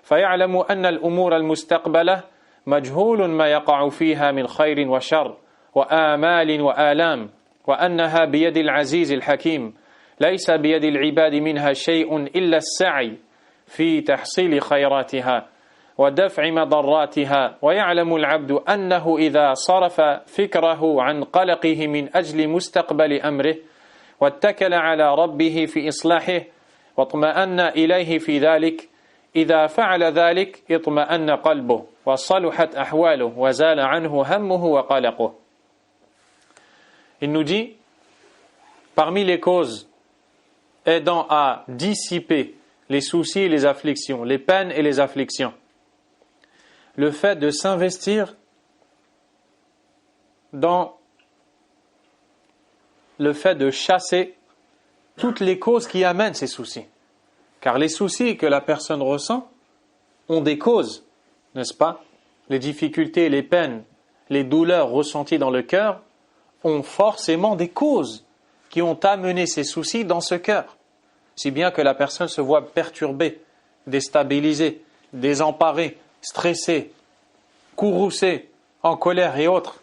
فيعلم أن الأمور المستقبلة مجهول ما يقع فيها من خير وشر وآمال وآلام وأنها بيد العزيز الحكيم ليس بيد العباد منها شيء إلا السعي في تحصيل خيراتها ودفع مضراتها ويعلم العبد أنه إذا صرف فكره عن قلقه من أجل مستقبل أمره واتكل على ربه في إصلاحه واطمأن إليه في ذلك إذا فعل ذلك اطمأن قلبه وصلحت أحواله وزال عنه همه وقلقه. Il nous dit, parmi les causes aidant à dissiper les soucis et les afflictions, les peines et les afflictions, le fait de s'investir dans le fait de chasser toutes les causes qui amènent ces soucis. Car les soucis que la personne ressent ont des causes, n'est-ce pas? Les difficultés, les peines, les douleurs ressenties dans le cœur ont forcément des causes qui ont amené ces soucis dans ce cœur. Si bien que la personne se voit perturbée, déstabilisée, désemparée, stressée, courroucée, en colère et autres.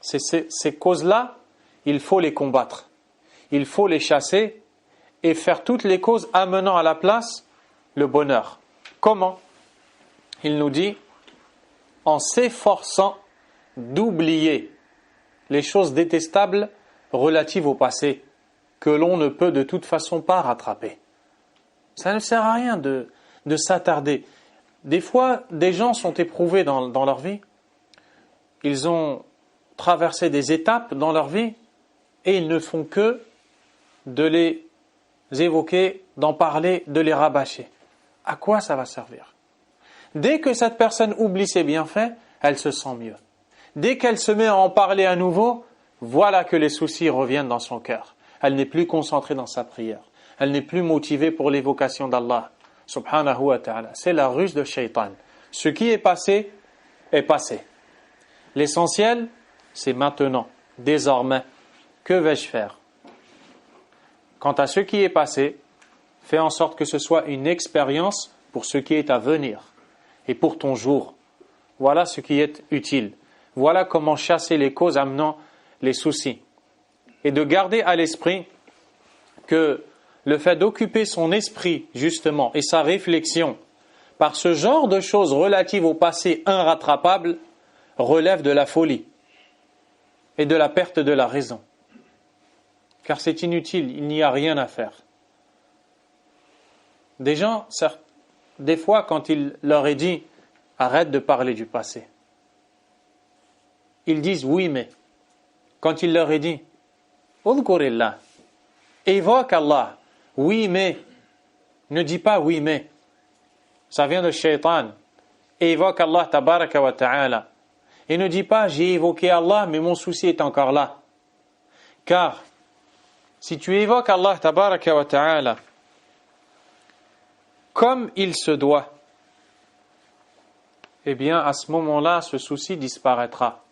Ces causes-là, il faut les combattre. Il faut les chasser et faire toutes les causes amenant à la place le bonheur. Comment? Il nous dit, en s'efforçant d'oublier les choses détestables relatives au passé, que l'on ne peut de toute façon pas rattraper. Ça ne sert à rien de s'attarder. Des fois, des gens sont éprouvés dans leur vie. Ils ont traversé des étapes dans leur vie et ils ne font que de les évoquer, d'en parler, de les rabâcher. À quoi ça va servir? Dès que cette personne oublie ses bienfaits, elle se sent mieux. Dès qu'elle se met à en parler à nouveau, voilà que les soucis reviennent dans son cœur. Elle n'est plus concentrée dans sa prière. Elle n'est plus motivée pour l'évocation d'Allah, subhanahu wa ta'ala. C'est la ruse de Shaitan. Ce qui est passé, est passé. L'essentiel, c'est maintenant, désormais. Que vais-je faire? Quant à ce qui est passé, fais en sorte que ce soit une expérience pour ce qui est à venir et pour ton jour. Voilà ce qui est utile. Voilà comment chasser les causes amenant les soucis. Et de garder à l'esprit que le fait d'occuper son esprit, justement, et sa réflexion par ce genre de choses relatives au passé irrattrapable relève de la folie et de la perte de la raison. Car c'est inutile, il n'y a rien à faire. Des gens, des fois, quand il leur est dit « arrête de parler du passé », ils disent « oui, mais ». Quand il leur est dit « udhkurillah », évoque Allah, « oui, mais », ne dis pas « oui, mais ». Ça vient de Shaitan, et évoque Allah tabaraka wa ta'ala. Et ne dis pas j'ai évoqué Allah mais mon souci est encore là. Car si tu évoques Allah tabaraka wa ta'ala comme il se doit, eh bien à ce moment-là ce souci disparaîtra.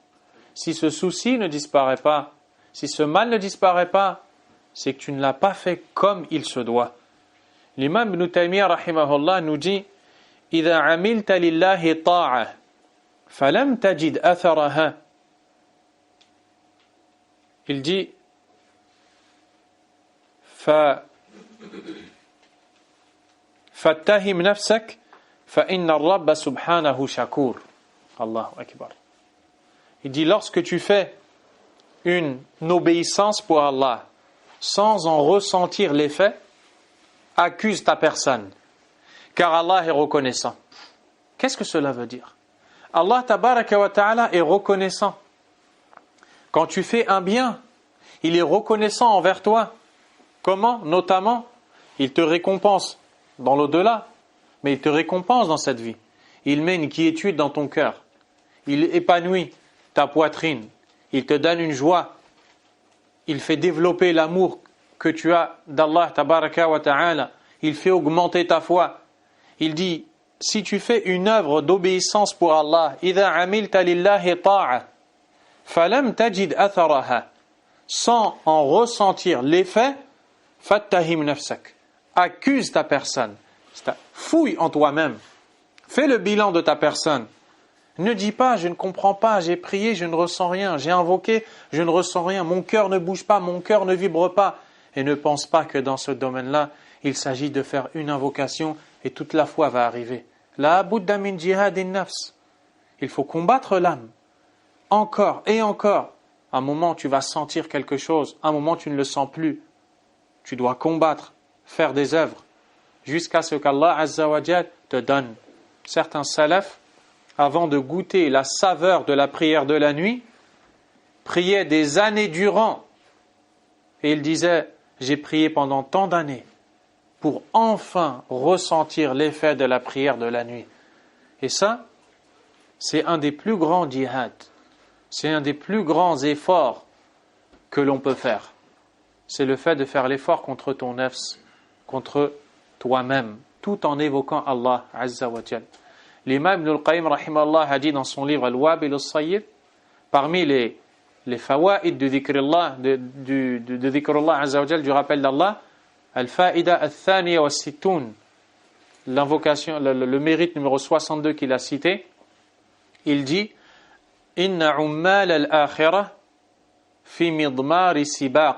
Si ce souci ne disparaît pas, si ce mal ne disparaît pas, c'est que tu ne l'as pas fait comme il se doit. L'imam Ibn Taymiyyah rahimahullah nous dit إذا عملت لله طاعة فلم تجد أثرها. Il dit فاتهم نفسك فإن الرب سبحانه شكور. Allahu Akbar. Il dit lorsque tu fais une obéissance pour Allah sans en ressentir l'effet, accuse ta personne, car Allah est reconnaissant. Qu'est-ce que cela veut dire? Allah tabaraka wa ta'ala est reconnaissant. Quand tu fais un bien, il est reconnaissant envers toi. Comment? Notamment, il te récompense dans l'au-delà, mais il te récompense dans cette vie. Il met une quiétude dans ton cœur. Il épanouit ta poitrine. Il te donne une joie. Il fait développer l'amour que tu as d'Allah tabaraka wa ta'ala. Il fait augmenter ta foi. Il dit, si tu fais une œuvre d'obéissance pour Allah, إِذَا عَمِلْتَ لِلَّهِ طَاعَةً فَلَمْ تَجِدْ أَثَرَهَا, sans en ressentir l'effet, فَاتَّهِمْ نَفْسَكَ, accuse ta personne, fouille en toi-même, fais le bilan de ta personne. Ne dis pas, je ne comprends pas, j'ai prié, je ne ressens rien, j'ai invoqué, je ne ressens rien, mon cœur ne bouge pas, mon cœur ne vibre pas. Et ne pense pas que dans ce domaine-là, il s'agit de faire une invocation et toute la foi va arriver. La budda min jihadin nafs. Il faut combattre l'âme. Encore et encore. À un moment, tu vas sentir quelque chose. À un moment, tu ne le sens plus. Tu dois combattre, faire des œuvres, jusqu'à ce qu'Allah Azza wa Jal te donne. Certains salafs, avant de goûter la saveur de la prière de la nuit, priaient des années durant. Et ils disaient, j'ai prié pendant tant d'années pour enfin ressentir l'effet de la prière de la nuit. Et ça, c'est un des plus grands djihad. C'est un des plus grands efforts que l'on peut faire. C'est le fait de faire l'effort contre ton nafs, contre toi-même, tout en évoquant Allah Azza wa Jal. L'imam Ibn al-Qayyim rahimahullah a dit dans son livre Al-Wabil al-Sayyib, parmi les fawaïd de dhikrillah, de dhikrullah Azza wa Jal, du rappel d'Allah, Al-Fa'ida al-Thaniya wa Situn, l'invocation, le mérite numéro 62 qu'il a cité, il dit Inna ummal al-akhirah fi midmari sibaq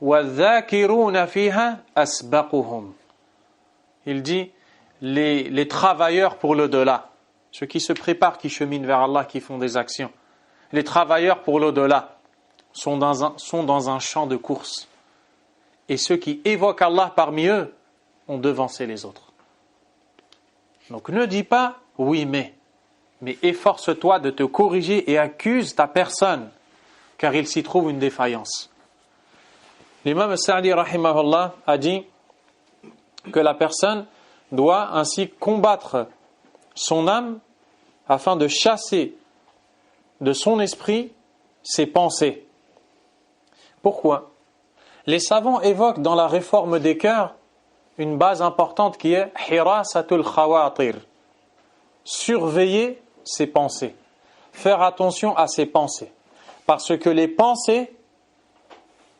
wa dhakiruna fiha asbaquhum. Il dit les travailleurs pour l'au-delà, ceux qui se préparent, qui cheminent vers Allah, qui font des actions, les travailleurs pour l'au-delà sont dans un champ de course. Et ceux qui évoquent Allah parmi eux ont devancé les autres. Donc ne dis pas oui mais efforce-toi de te corriger et accuse ta personne, car il s'y trouve une défaillance. L'imam Sa'di rahimahullah a dit que la personne doit ainsi combattre son âme afin de chasser de son esprit ses pensées. Pourquoi? Les savants évoquent dans la réforme des cœurs une base importante qui est hirasatul khawatir, surveiller ses pensées, faire attention à ses pensées, parce que les pensées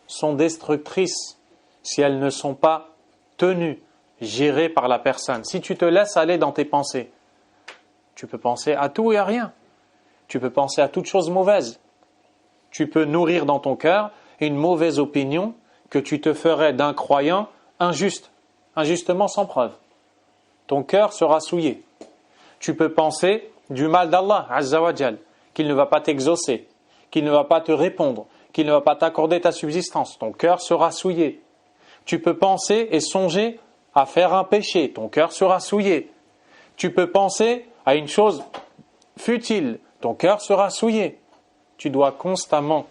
sont destructrices si elles ne sont pas tenues, gérées par la personne. Si tu te laisses aller dans tes pensées, tu peux penser à tout et à rien, tu peux penser à toute chose mauvaise, tu peux nourrir dans ton cœur une mauvaise opinion que tu te ferais d'un croyant injustement sans preuve. Ton cœur sera souillé. Tu peux penser du mal d'Allah Azza wa Jal, qu'il ne va pas t'exaucer, qu'il ne va pas te répondre, qu'il ne va pas t'accorder ta subsistance. Ton cœur sera souillé. Tu peux penser et songer à faire un péché. Ton cœur sera souillé. Tu peux penser à une chose futile. Ton cœur sera souillé. Tu dois constamment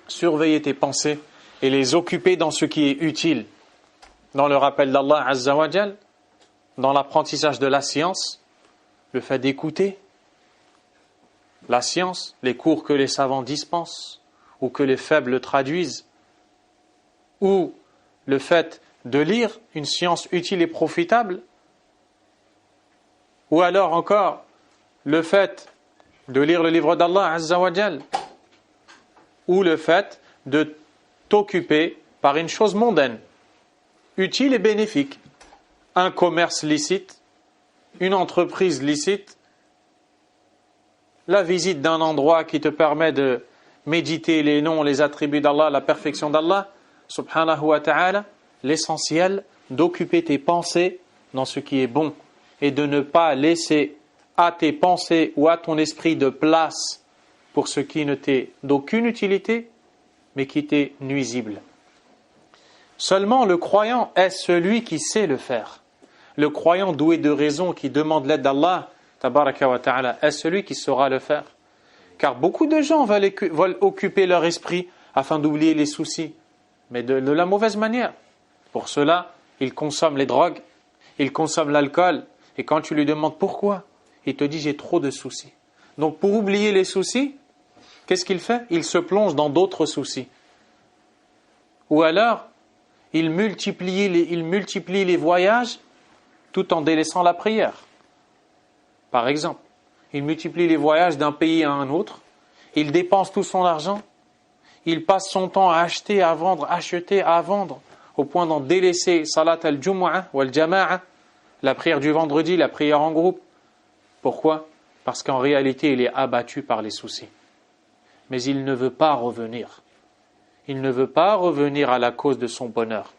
surveiller tes pensées et les occuper dans ce qui est utile, dans le rappel d'Allah Azza wa Jal, dans l'apprentissage de la science, le fait d'écouter la science, les cours que les savants dispensent ou que les faibles traduisent, ou le fait de lire une science utile et profitable, ou alors encore le fait de lire le livre d'Allah Azza wa Jal, ou le fait de t'occuper par une chose mondaine, utile et bénéfique, un commerce licite, une entreprise licite, la visite d'un endroit qui te permet de méditer les noms, les attributs d'Allah, la perfection d'Allah, subhanahu wa ta'ala, l'essentiel d'occuper tes pensées dans ce qui est bon et de ne pas laisser à tes pensées ou à ton esprit de place pour ce qui ne t'est d'aucune utilité mais qui t'est nuisible. Seulement le croyant est celui qui sait le faire. Le croyant doué de raison qui demande l'aide d'Allah tabaraka wa ta'ala est celui qui saura le faire. Car beaucoup de gens veulent occuper leur esprit afin d'oublier les soucis, mais de la mauvaise manière. Pour cela, ils consomment les drogues, ils consomment l'alcool, et quand tu lui demandes pourquoi, il te dit j'ai trop de soucis. Donc pour oublier les soucis, qu'est-ce qu'il fait? Il se plonge dans d'autres soucis. Ou alors, il multiplie les voyages tout en délaissant la prière. Par exemple, il multiplie les voyages d'un pays à un autre, il dépense tout son argent, il passe son temps à acheter, à vendre, acheter, à vendre, au point d'en délaisser salat al-jumu'ah ou al-jama'a, la prière du vendredi, la prière en groupe. Pourquoi? Parce qu'en réalité, il est abattu par les soucis. Mais il ne veut pas revenir. Il ne veut pas revenir à la cause de son bonheur,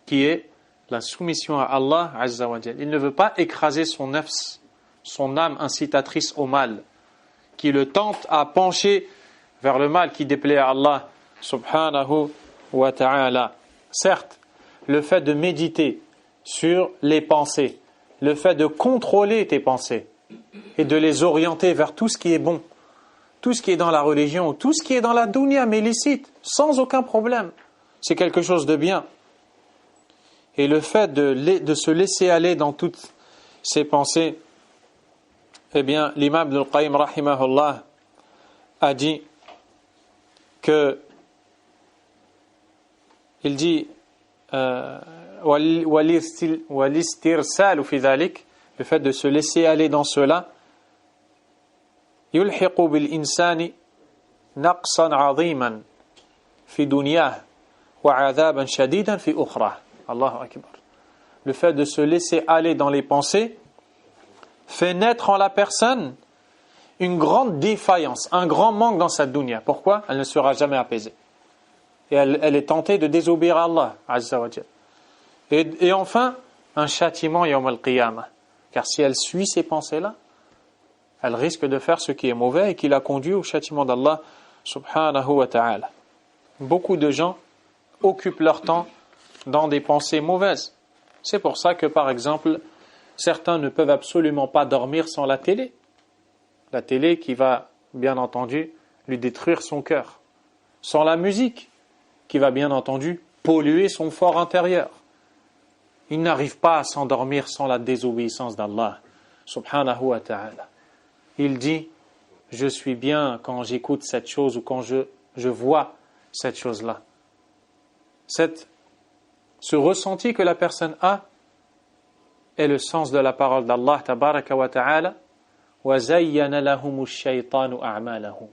qui est la soumission à Allah Azza wa Jal. Il ne veut pas écraser son nafs, son âme incitatrice au mal, qui le tente à pencher vers le mal qui déplaît à Allah subhanahu wa ta'ala. Certes, le fait de méditer sur les pensées, le fait de contrôler tes pensées et de les orienter vers tout ce qui est bon, tout ce qui est dans la religion, tout ce qui est dans la dunya, mais licite, sans aucun problème, c'est quelque chose de bien. Et le fait de se laisser aller dans toutes ces pensées, eh bien, l'imam Ibn al-Qayyim rahimahullah a dit que il dit walistirsalu fi dhalik, le fait de se laisser aller dans cela, yulhiqu bil insani naqsan 'aziman fi dunyah wa 'adhaban shadidan fi ukhrah. Allahu akbar. Le fait de se laisser aller dans les pensées fait naître en la personne une grande défaillance, un grand manque dans sa dunya. Pourquoi? Elle ne sera jamais apaisée. Et elle est tentée de désobéir à Allah Azza wa Jal. Et enfin, un châtiment yawm al-qiyamah. Car si elle suit ces pensées-là, elle risque de faire ce qui est mauvais et qui la conduit au châtiment d'Allah subhanahu wa ta'ala. Beaucoup de gens occupent leur temps dans des pensées mauvaises. C'est pour ça que, par exemple, certains ne peuvent absolument pas dormir sans la télé. La télé qui va, bien entendu, lui détruire son cœur. Sans la musique, qui va, bien entendu, polluer son fort intérieur. Il n'arrive pas à s'endormir sans la désobéissance d'Allah, subhanahu wa ta'ala. Il dit, je suis bien quand j'écoute cette chose ou quand je vois cette chose-là. Ce ressenti que la personne a est le sens de la parole d'Allah tabaraka wa ta'ala. وَزَيَّنَ لَهُمُ الشَّيْطَانُ أَعْمَالَهُمْ.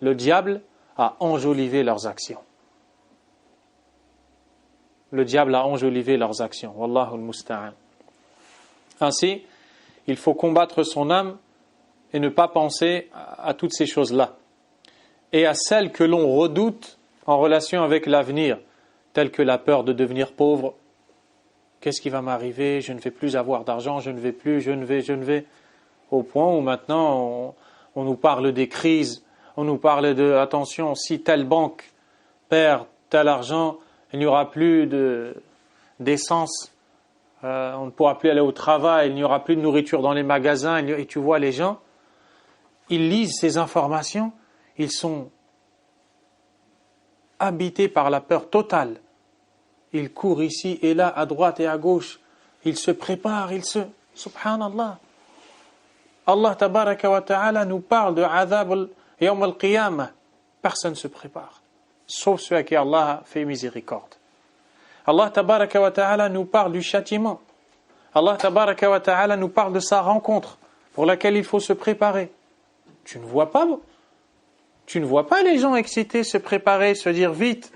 Le diable a enjolivé leurs actions. Le diable a enjolivé leurs actions. Wallahu al-musta'an. Ainsi, il faut combattre son âme et ne pas penser à toutes ces choses-là. Et à celles que l'on redoute en relation avec l'avenir, telles que la peur de devenir pauvre. Qu'est-ce qui va m'arriver? Je ne vais plus avoir d'argent, je ne vais. Au point où maintenant on nous parle des crises, on nous parle de, attention, si telle banque perd tel argent, il n'y aura plus d'essence, on ne pourra plus aller au travail, il n'y aura plus de nourriture dans les magasins, et tu vois les gens, ils lisent ces informations, ils sont habités par la peur totale. Ils courent ici et là, à droite et à gauche, ils se préparent, subhanallah. Allah tabaraka wa ta'ala nous parle de Adhab Yawm al-Qiyamah. Personne ne se prépare, sauf ceux à qui Allah a fait miséricorde. Allah tabaraka wa ta'ala nous parle du châtiment. Allah tabaraka wa ta'ala nous parle de sa rencontre pour laquelle il faut se préparer. Tu ne vois pas les gens excités se préparer, se dire vite,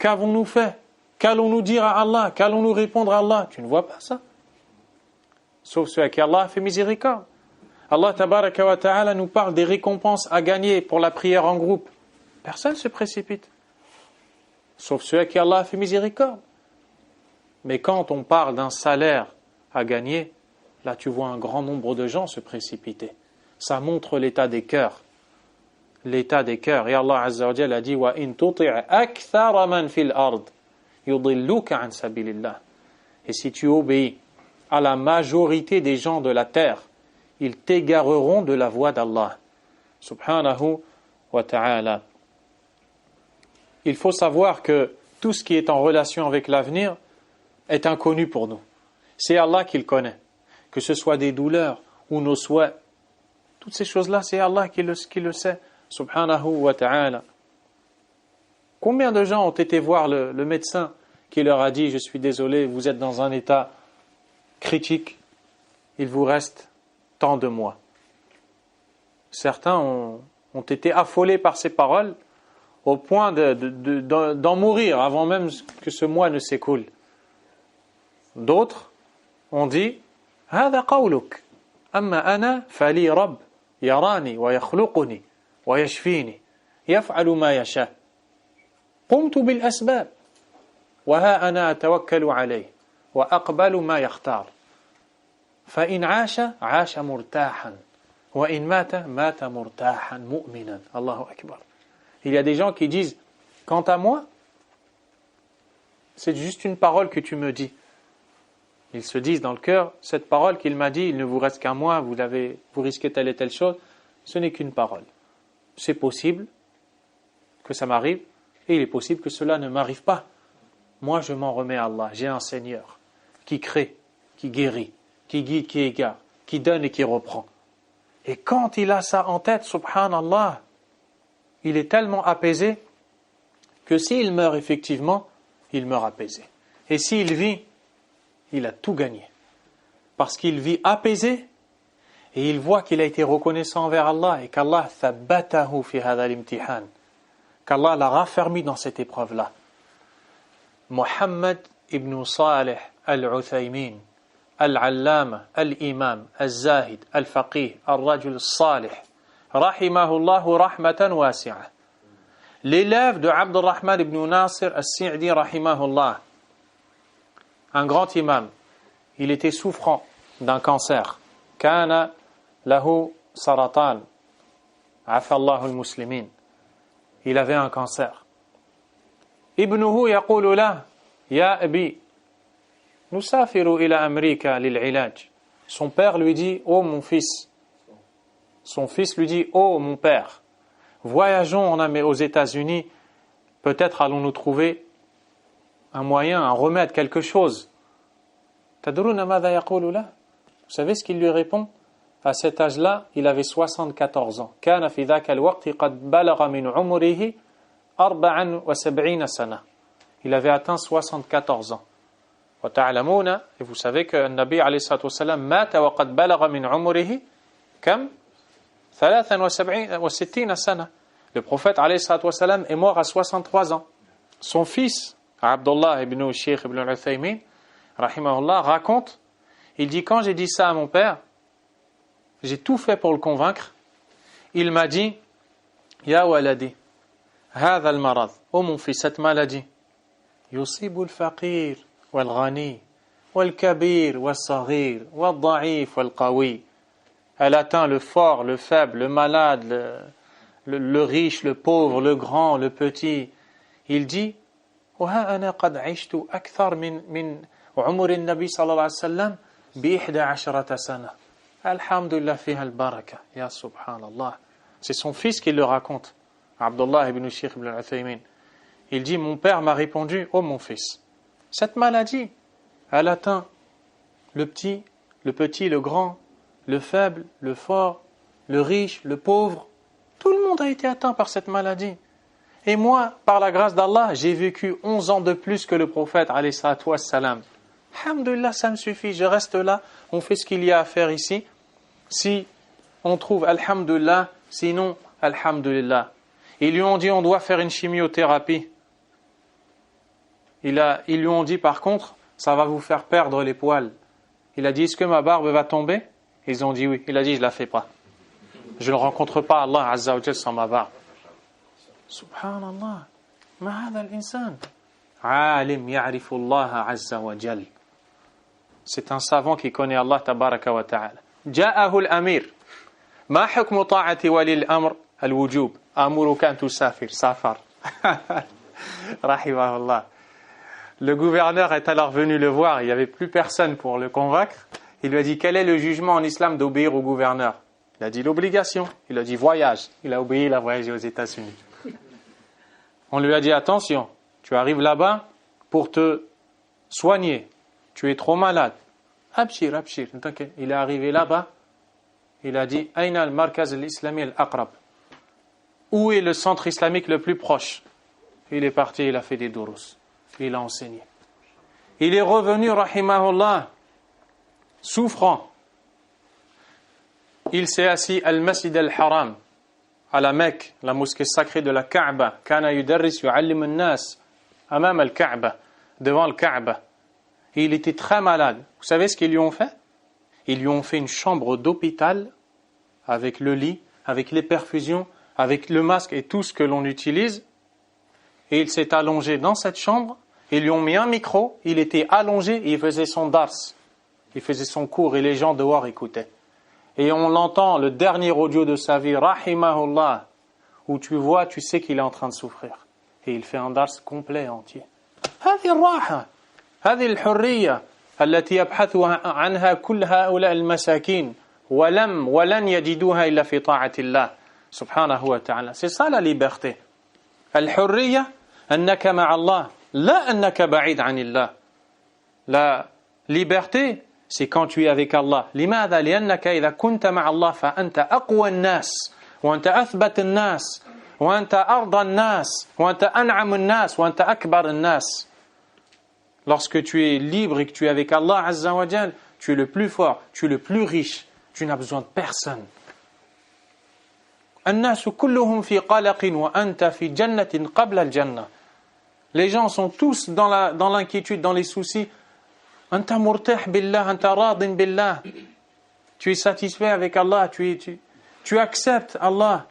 qu'avons-nous fait? Qu'allons-nous dire à Allah? Qu'allons-nous répondre à Allah? Tu ne vois pas ça. Sauf ceux à qui Allah a fait miséricorde. Allah tabaraka wa ta'ala nous parle des récompenses à gagner pour la prière en groupe. Personne ne se précipite. Sauf ceux à qui Allah a fait miséricorde. Mais quand on parle d'un salaire à gagner, là tu vois un grand nombre de gens se précipiter. Ça montre l'état des cœurs. L'état des cœurs. Et Allah Azza wa Jalla a dit wa in tuti' akthara man fil ard yudilluka an sabilillah. Et si tu obéis à la majorité des gens de la terre, ils t'égareront de la voie d'Allah subhanahu wa ta'ala. Il faut savoir que tout ce qui est en relation avec l'avenir est inconnu pour nous. C'est Allah qui le connaît. Que ce soit des douleurs ou nos souhaits, toutes ces choses-là, c'est Allah qui le sait, subhanahu wa ta'ala. Combien de gens ont été voir le médecin qui leur a dit « Je suis désolé, vous êtes dans un état critique, il vous reste tant de mois. » Certains ont été affolés par ces paroles au point d'en mourir avant même que ce mois ne s'écoule. D'autres ont dit هذا قولك أما أنا فلي رب يراني ويخلقني ويشفيني يفعل ما يشاء قمت بالأسباب وها أنا أتوكل عليه وأقبل ما يختار فإن عاش عاش مرتاحا وإن مات مات مرتاحا مؤمنا. الله أكبر. Il y a des gens qui disent quant à moi c'est juste une parole que tu me dis. Ils se disent dans le cœur, cette parole qu'il m'a dit, il ne vous reste qu'un mois, vous risquez telle et telle chose, ce n'est qu'une parole. C'est possible que ça m'arrive, et il est possible que cela ne m'arrive pas. Moi, je m'en remets à Allah. J'ai un Seigneur qui crée, qui guérit, qui guide, qui égare, qui donne et qui reprend. Et quand il a ça en tête, subhanallah, il est tellement apaisé que s'il meurt effectivement, il meurt apaisé. Et s'il vit, il a tout gagné. Parce qu'il vit apaisé et il voit qu'il a été reconnaissant envers Allah et qu'Allah thabbatahu fi hadha al-imtihan. Qu'Allah l'a raffermi dans cette épreuve-là. Muhammad ibn Salih al-Uthaymin, al-Allama, al-Imam, al-Zahid, al-Faqih, al-Rajul al-Salih, rahimahullahu rahmatan wasi'ah. L'élève de Abdurrahman ibn Nasir al-Si'di, rahimahullah, un grand imam, il était souffrant d'un cancer. Kana lahu saratan. Afallahu al-muslimin. Il avait un cancer. Ibnuhu yaqulu lah, ya abi, nusafiru ila Amrika lil-ilaj. Son père lui dit, oh mon fils. Son fils lui dit, oh mon père, voyageons aux États-Unis, peut-être allons-nous trouver un moyen, un remède, quelque chose. Tadruna madha yaqulu lah? Vous savez ce qu'il lui répond? À cet âge-là, il avait 74 ans. Kana fi dhaka al-waqti qad balagha min umrihi 74 sana. Il avait atteint 74 ans. Wa ta'lamuna, et vous savez que le Nabi alayhi salatu wassalam mata wa qad balagha min umrihi kam 63 sana. Le prophète alayhi salatu wassalam est mort à 63 ans. Son fils Abdullah ibn Shaykh ibn al-Uthaymin, rahimahullah, raconte, il dit, quand j'ai dit ça à mon père, j'ai tout fait pour le convaincre. Il m'a dit, Ya waladi, hadha al-marad, oh mon fils, cette maladie, yusibu al-faqir wal-ghani, wal-kabir wal-saghir, wal-da'if wal-qawi. Elle atteint le fort, le faible, le malade, le riche, le pauvre, le grand, le petit. Il dit, وها أنا قد عشت أكثر من عمر النبي صلى الله عليه وسلم ب11 سنة. الحمد لله فيها البركة. يا سبحان الله. C'est son fils qui le raconte, Abdullah ibn Shaykh ibn al-Uthaymin. Il dit, mon père m'a répondu, oh mon fils, cette maladie, elle atteint le petit, le grand, le faible, le fort, le riche, le pauvre. Tout le monde a été atteint par cette maladie. Et moi, par la grâce d'Allah, j'ai vécu 11 ans de plus que le prophète, alayhi salatu wassalam. Alhamdulillah, ça me suffit, je reste là, on fait ce qu'il y a à faire ici. Si on trouve alhamdulillah, sinon alhamdulillah. Ils lui ont dit on doit faire une chimiothérapie. Ils lui ont dit par contre, ça va vous faire perdre les poils. Il a dit, est-ce que ma barbe va tomber? Ils ont dit oui. Il a dit, je ne la fais pas. Je ne rencontre pas Allah Azza wa Jal sans ma barbe. Subhanallah. Ma hadha al-insan. Alim ya'rifu Allah Azza wa Jal. C'est un savant qui connaît Allah tabaraka wa ta'ala. Ja'ahu al-amir. Ma hukmu ta'ati wali al-amr al-wujub. Amuruka an tusafir. Safar. Rahimahullah. Le gouverneur est alors venu le voir, il n'y avait plus personne pour le convaincre. Il lui a dit, quel est le jugement en islam d'obéir au gouverneur? Il a dit l'obligation. Il a dit voyage. Il a obéi, il a voyagé aux États-Unis. On lui a dit, attention, tu arrives là-bas pour te soigner. Tu es trop malade. Abshir, abshir. Il est arrivé là-bas. Il a dit, Aina al-markaz al-islami al-aqrab. Où est le centre islamique le plus proche? Il est parti, il a fait des durus. Il a enseigné. Il est revenu, rahimahullah, souffrant. Il s'est assis al-Masjid al-Haram, à la Mecque, la mosquée sacrée de la Kaaba. Kana yudarris yu'allim an-nas amam al-Kaaba, devant le Kaaba. Et il était très malade. Vous savez ce qu'ils lui ont fait? Ils lui ont fait une chambre d'hôpital avec le lit, avec les perfusions, avec le masque et tout ce que l'on utilise. Et il s'est allongé dans cette chambre. Ils lui ont mis un micro, il était allongé et il faisait son dars. Il faisait son cours et les gens dehors écoutaient. Et on l'entend, le dernier audio de sa vie, Rahimahullah, où tu vois, tu sais qu'il est en train de souffrir. Et il fait un dars complet, entier. هذه الراحة هذه الحرية التي يبحث عنها كل هؤلاء المساكين ولن يجدوها إلا في طاعة الله سبحانه وتعالى. C'est ça la liberté. الحرية أنك مع الله لا أنك بعيد عن الله. La liberté, c'est quand tu es avec Allah. لماذا؟ لأنك إذا كنت مع الله فأنت أقوى الناس وأنت أثبت الناس وأنت أرضى الناس وأنت أنعم الناس وأنت أكبر الناس. Lorsque tu es libre et que tu es avec Allah Azza wa Jal, tu es le plus fort, tu es le plus riche, tu n'as besoin de personne. الناس كلهم في قلق وأنت في جنة قبل الجنة. Les gens sont tous dans l'inquiétude, dans les soucis. Anta murtah billah, anta radin billah. Tu es satisfait avec Allah, tu acceptes Allah.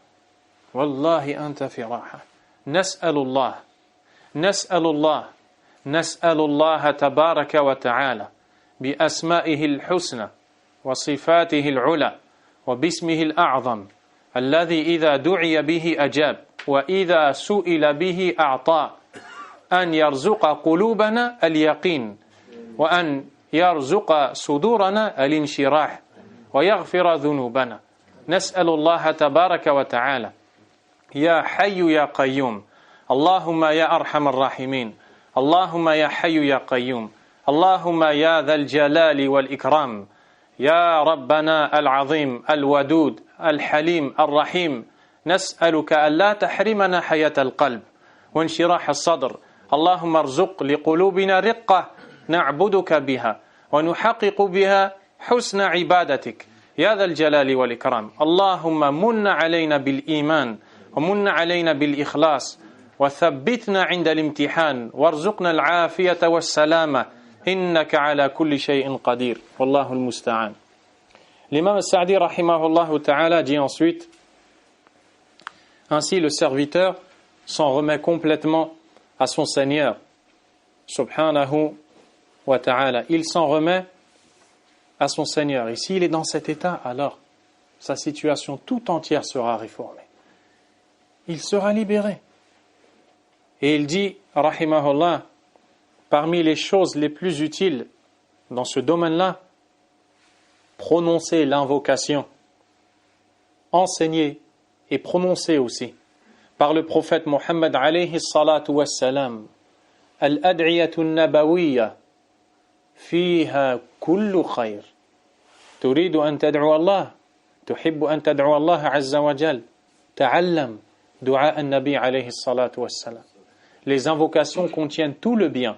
Wallahi anta fi raha. Nas'alullah tabaraka wa ta'ala bi asma'ihi al-husna wa sifatihi al-ula wa bismihi al-a'zam alladhi idha du'iya bihi ajab wa idha su'ila bihi a'ta. أن يرزق قلوبنا اليقين وأن يرزق صدورنا الانشراح ويغفر ذنوبنا. نسأل الله تبارك وتعالى يا حي يا قيوم اللهم يا أرحم الراحمين اللهم يا حي يا قيوم اللهم يا ذا الجلال والإكرام يا ربنا العظيم الودود الحليم الرحيم نسألك ألا تحرمنا حياة القلب وانشراح الصدر. اللهم ارزق لقلوبنا رقة نعبدك بها ونحقق بها حسن عبادتك يا ذا الجلال والإكرام. اللهم من علينا بالإيمان ومن علينا بالإخلاص وثبتنا عند الامتحان وارزقنا العافية والسلامة إنك على كل شيء قدير والله المستعان. L'imam al-Sa'di rahimahullah ta'ala dit ensuite, ainsi le serviteur s'en remet complètement à son Seigneur, subhanahu wa ta'ala. Il s'en remet à son Seigneur. Et s'il est dans cet état, alors sa situation tout entière sera réformée. Il sera libéré. Et il dit, rahimahullah, parmi les choses les plus utiles dans ce domaine-là, prononcer l'invocation, enseigner et prononcer aussi par le prophète Mohammed alayhi salatu wassalam, al-ad'iyatu an-nabawiyya fiha kullu khayr. تريد أن تدعو الله تحب أن تدعو الله عز وجل تعلم دعاء النبي عليه الصلاة والسلام. Les invocations contiennent tout le bien.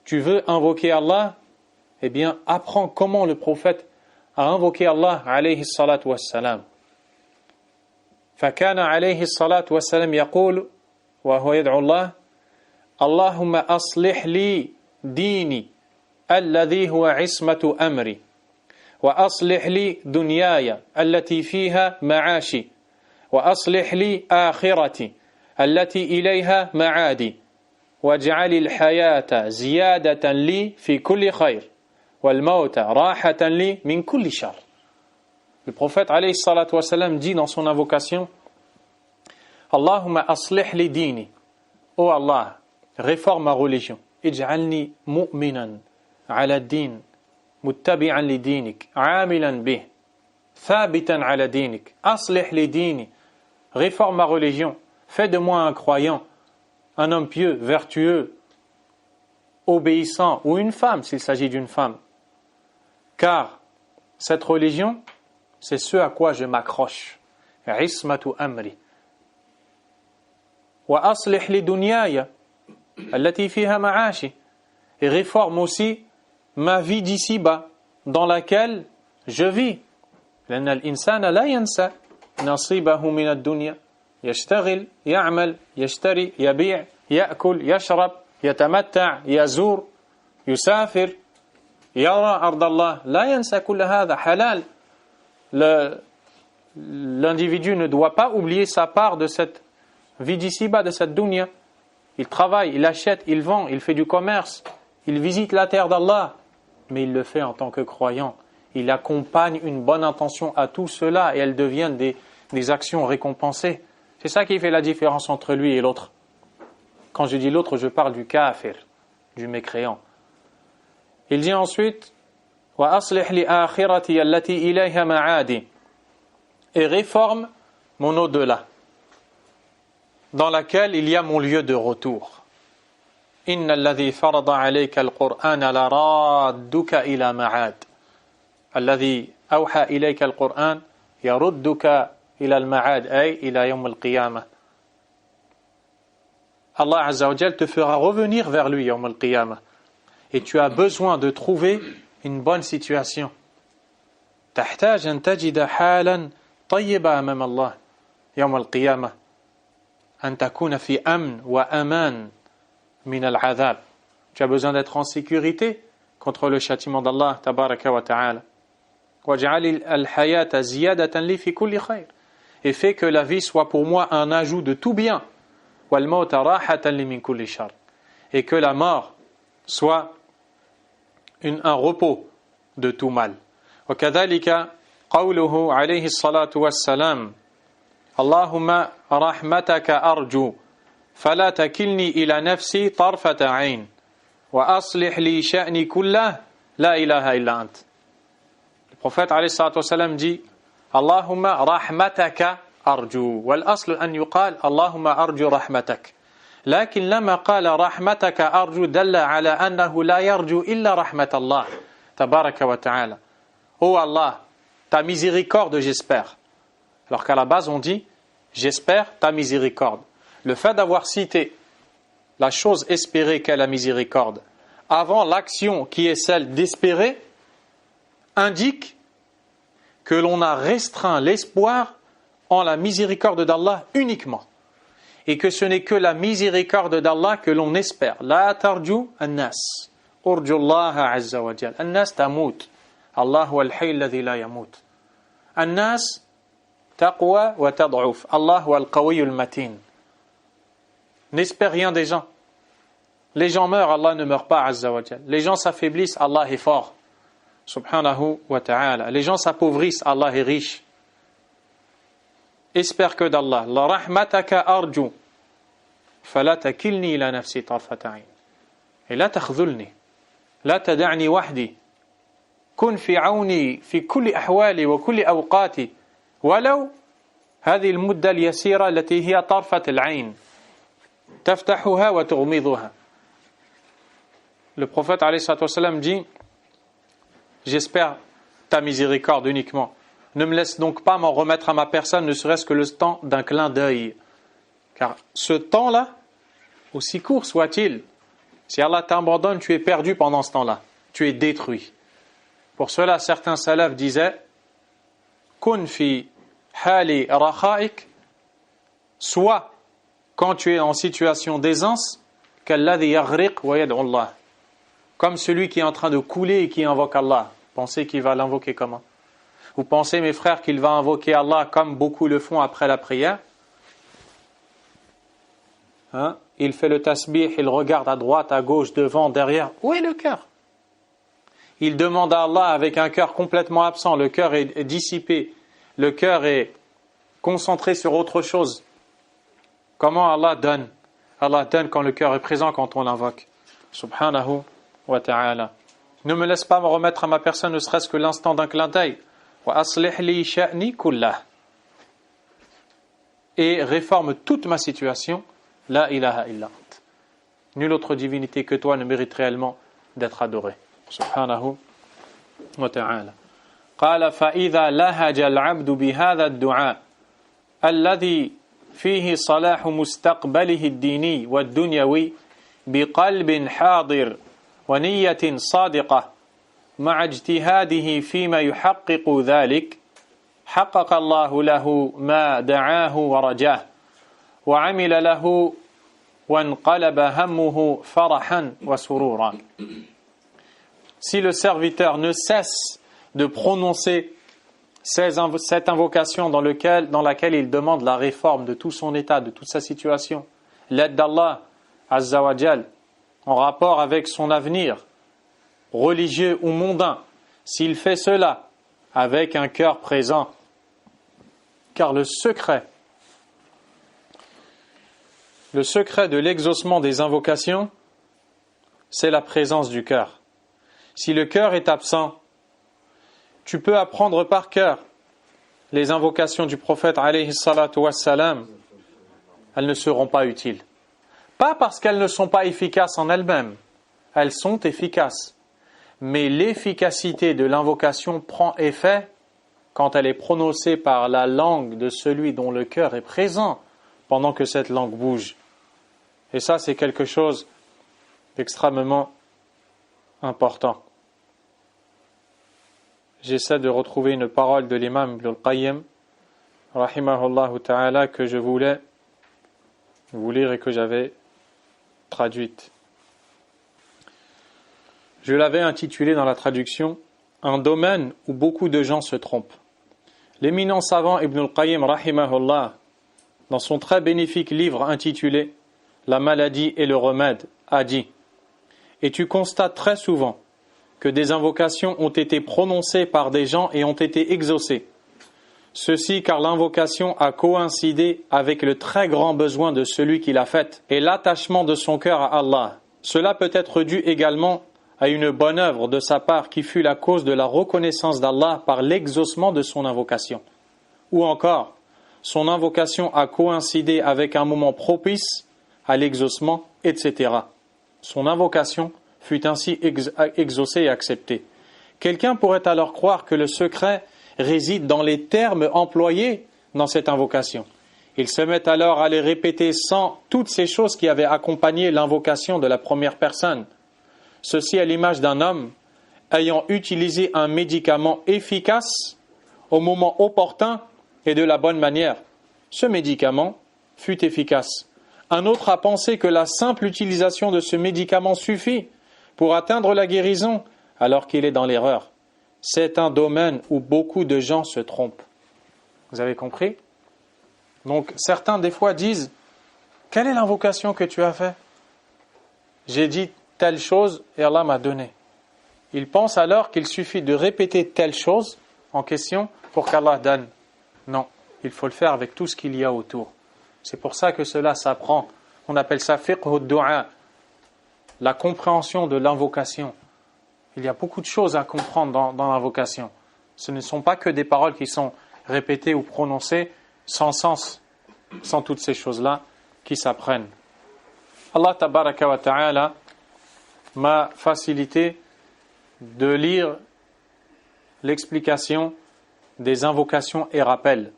Tu veux invoquer Allah? Eh bien, apprends comment le prophète a invoqué Allah عليه الصلاة والسلام. فكان عليه الصلاة والسلام يقول وهو يدعو الله اللهم أصلح لي ديني الذي هو عصمة أمري وأصلح لي دنياي التي فيها معاشي وأصلح لي آخرتي التي إليها معادي واجعل الحياة زيادة لي في كل خير والموت راحة لي من كل شر. Le prophète alayhi salatu wa salam dit dans son invocation Allahumma aslih li dini. Oh Allah, réforme ma religion. Ij'alni mu'minan ala din, muttabi'an li dinik, amilan bih, thabitan ala dinik. Aslih li dini. Réforme ma religion. Fais de moi un croyant, un homme pieux, vertueux, obéissant, ou une femme s'il s'agit d'une femme. Car cette religion, c'est ce à quoi je m'accroche. Ismatu amri. Wa aslih li dunyaya allati fiha ma'ashi. Et réforme aussi ma vie d'ici-bas dans laquelle je vis. لأن الإنسان لا ينسى نصيبه من الدنيا يشتغل يعمل يشتري يبيع يأكل يشرب يتمتع يزور يسافر يرى أرض الله لا ينسى كل هذا حلال. L'individu ne doit pas oublier sa part de cette vie d'ici-bas, de cette dunya. Il travaille, il achète, il vend, il fait du commerce, il visite la terre d'Allah, mais il le fait en tant que croyant. Il accompagne une bonne intention à tout cela et elles deviennent des actions récompensées. C'est ça qui fait la différence entre lui et l'autre. Quand je dis l'autre, je parle du kafir, du mécréant. Il dit ensuite وَأَصْلِحْ لِآخِرَتِي الَّتِي إِلَيْهَا مَعَادِي. Et réforme mon au-delà, dans laquelle il y a mon lieu de retour. إِنَّ الَّذِي فَرَضَ عَلَيْكَ الْقُرْآنَ لَرَادُّكَ إِلَى مَعَادٍ. الذي أوحى إليك القرآن يردك إلى المعاد أي إلى يوم القيامة. Allah Azza wa Jal te fera revenir vers lui يوم القيامة. Et tu as besoin de trouver une bonne situation. تحتاج أن تجد حالا طيبة أمام الله يوم القيامة. أن تكون في أمن وأمان من العذاب. Tu as besoin d'être en sécurité contre le châtiment d'Allah tabaraka wa ta'ala. وَاجْعَلِ الْحَيَاةَ زِيَادَةً لِي فِي كُلِّ خَيْرٍ. Et fais que la vie soit pour moi un ajout de tout bien. وَالْمَوْتَ رَاحَةً لِي مِنْ كُلِّ شَرٍ. Et que la mort soit un repos de tout mal. وكذلك قوله عليه الصلاة والسلام اللهم رحمتك أرجو فلا تكلني إلى نفسي طرفة عين وأصلح لي شأني كله لا إله إلا أنت. Le prophète عليه الصلاة والسلام dit اللهم رحمتك أرجو والأصل أن يقال اللهم أرجو رحمتك لكن لما قال رحمتك أرجو دل على أنه لا يرجو إلا رحمة الله تبارك وتعالى. Oh Allah, ta miséricorde j'espère. Alors qu'à la base on dit j'espère ta miséricorde. Le fait d'avoir cité la chose espérée qu'est la miséricorde avant l'action qui est celle d'espérer indique que l'on a restreint l'espoir en la miséricorde d'Allah uniquement. Et que ce n'est que la miséricorde d'Allah que l'on espère. La tarju an-nas. Urju Allah azza wa jal. An-nas tamut. Allah huwa al-hayy alladhi la yamut. An-nas taqwa wa tad'uf. Allah huwa al-qawiy al-matin. N'espère rien des gens. Les gens meurent, Allah ne meurt pas azza wa jal. Les gens s'affaiblissent, Allah est fort. Subhanahu wa ta'ala. Les gens s'appauvrissent, Allah est riche. Espère que d'Allah. La rahmataka arju. Fala takilni ila nafsi tarfata ayn. Et la takhdhulni. La tada'ni wahdi. كن في عوني في كل أحوالي وكل أوقاتي ولو هذه المدة اليسيرة التي هي طرفة العين تفتحها وتغمضها. Le prophète عليه الصلاة والسلام dit j'espère ta miséricorde uniquement. Ne me laisse donc pas m'en remettre à ma personne, ne serait-ce que le temps d'un clin d'œil. Car ce temps-là, aussi court soit-il, si Allah t'abandonne, tu es perdu pendant ce temps-là. Tu es détruit. Pour cela, certains salafs disaient « Kun fi hali rakha'ik » soit quand tu es en situation d'aisance, « Kalladhi yaghriq wa yad'u Allah » comme celui qui est en train de couler et qui invoque Allah. Pensez qu'il va l'invoquer comment? Vous pensez, mes frères, qu'il va invoquer Allah comme beaucoup le font après la prière? Il fait le tasbih, il regarde à droite, à gauche, devant, derrière. Où est le cœur? Il demande à Allah avec un cœur complètement absent. Le cœur est dissipé. Le cœur est concentré sur autre chose. Comment Allah donne? Allah donne quand le cœur est présent, quand on l'invoque. Subhanahu wa ta'ala. Ne me laisse pas me remettre à ma personne, ne serait-ce que l'instant d'un clin d'œil. Wa aslih li sha'ni kullah. Et réforme toute ma situation. La ilaha illa ant. Nulle autre divinité que toi ne mérite réellement d'être adorée. Subhanahu wa ta'ala. قال فإذا لهج العبد بهذا الدعاء الذي فيه صلاح مستقبله الديني والدنيوي بقلب حاضر ونية صادقة مع اجتهاده فيما يحقق ذلك حقق الله له ما دعاه ورجاه وعمل له وانقلب همه فرحا وسرورا. Si le serviteur ne cesse de prononcer cette invocation dans laquelle il demande la réforme de tout son état, de toute sa situation, l'aide d'Allah Azza wa Jal, en rapport avec son avenir, religieux ou mondain, s'il fait cela avec un cœur présent, car le secret de l'exaucement des invocations, c'est la présence du cœur. Si le cœur est absent, tu peux apprendre par cœur les invocations du prophète alayhi salatu wassalam, elles ne seront pas utiles. Pas parce qu'elles ne sont pas efficaces en elles-mêmes, elles sont efficaces. Mais l'efficacité de l'invocation prend effet quand elle est prononcée par la langue de celui dont le cœur est présent pendant que cette langue bouge. Et ça, c'est quelque chose d'extrêmement important. J'essaie de retrouver une parole de l'imam Ibn al-Qayyim, rahimahullah ta'ala, que je voulais vous lire et que j'avais traduite. Je l'avais intitulé dans la traduction « Un domaine où beaucoup de gens se trompent ». L'éminent savant Ibn al-Qayyim, rahimahullah, dans son très bénéfique livre intitulé « La maladie et le remède », a dit « Et tu constates très souvent que des invocations ont été prononcées par des gens et ont été exaucées. Ceci car l'invocation a coïncidé avec le très grand besoin de celui qui l'a faite et l'attachement de son cœur à Allah. Cela peut être dû également à une bonne œuvre de sa part qui fut la cause de la reconnaissance d'Allah par l'exaucement de son invocation. Ou encore, son invocation a coïncidé avec un moment propice à l'exaucement, etc. Son invocation fut ainsi exaucée et acceptée. Quelqu'un pourrait alors croire que le secret réside dans les termes employés dans cette invocation. Il se met alors à les répéter sans toutes ces choses qui avaient accompagné l'invocation de la première personne. Ceci à l'image d'un homme ayant utilisé un médicament efficace au moment opportun et de la bonne manière. Ce médicament fut efficace. Un autre a pensé que la simple utilisation de ce médicament suffit pour atteindre la guérison, alors qu'il est dans l'erreur. C'est un domaine où beaucoup de gens se trompent. Vous avez compris? Donc certains des fois disent « Quelle est l'invocation que tu as faite ?» J'ai dit telle chose et Allah m'a donné. Ils pensent alors qu'il suffit de répéter telle chose en question pour qu'Allah donne. Non, il faut le faire avec tout ce qu'il y a autour. C'est pour ça que cela s'apprend. On appelle ça fiqh ad-du'a, la compréhension de l'invocation. Il y a beaucoup de choses à comprendre dans l'invocation. Ce ne sont pas que des paroles qui sont répétées ou prononcées sans sens, sans toutes ces choses-là qui s'apprennent. Allah tabaraka wa ta'ala m'a facilité de lire l'explication des invocations et rappels.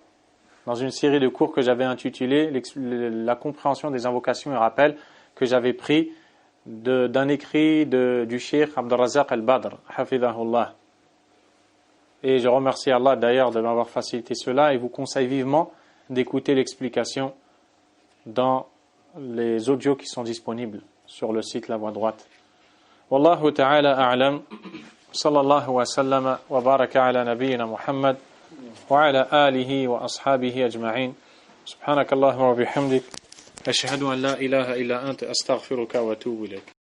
Dans une série de cours que j'avais intitulé la compréhension des invocations et rappels, que j'avais pris d'un écrit du Cheikh Abdurrazzaq al-Badr, hafidhahullah. Et je remercie Allah d'ailleurs de m'avoir facilité cela et vous conseille vivement d'écouter l'explication dans les audios qui sont disponibles sur le site La Voix Droite. Wallahu ta'ala a'lam. Sallallahu wa sallama wa baraka ala nabiyyina Muhammad wa ala alihi wa ashabihi ajma'in. Subhanakallahumma wa bihamdik. Ashhadu an la ilaha illa anta astaghfiruka wa atubu ilayk.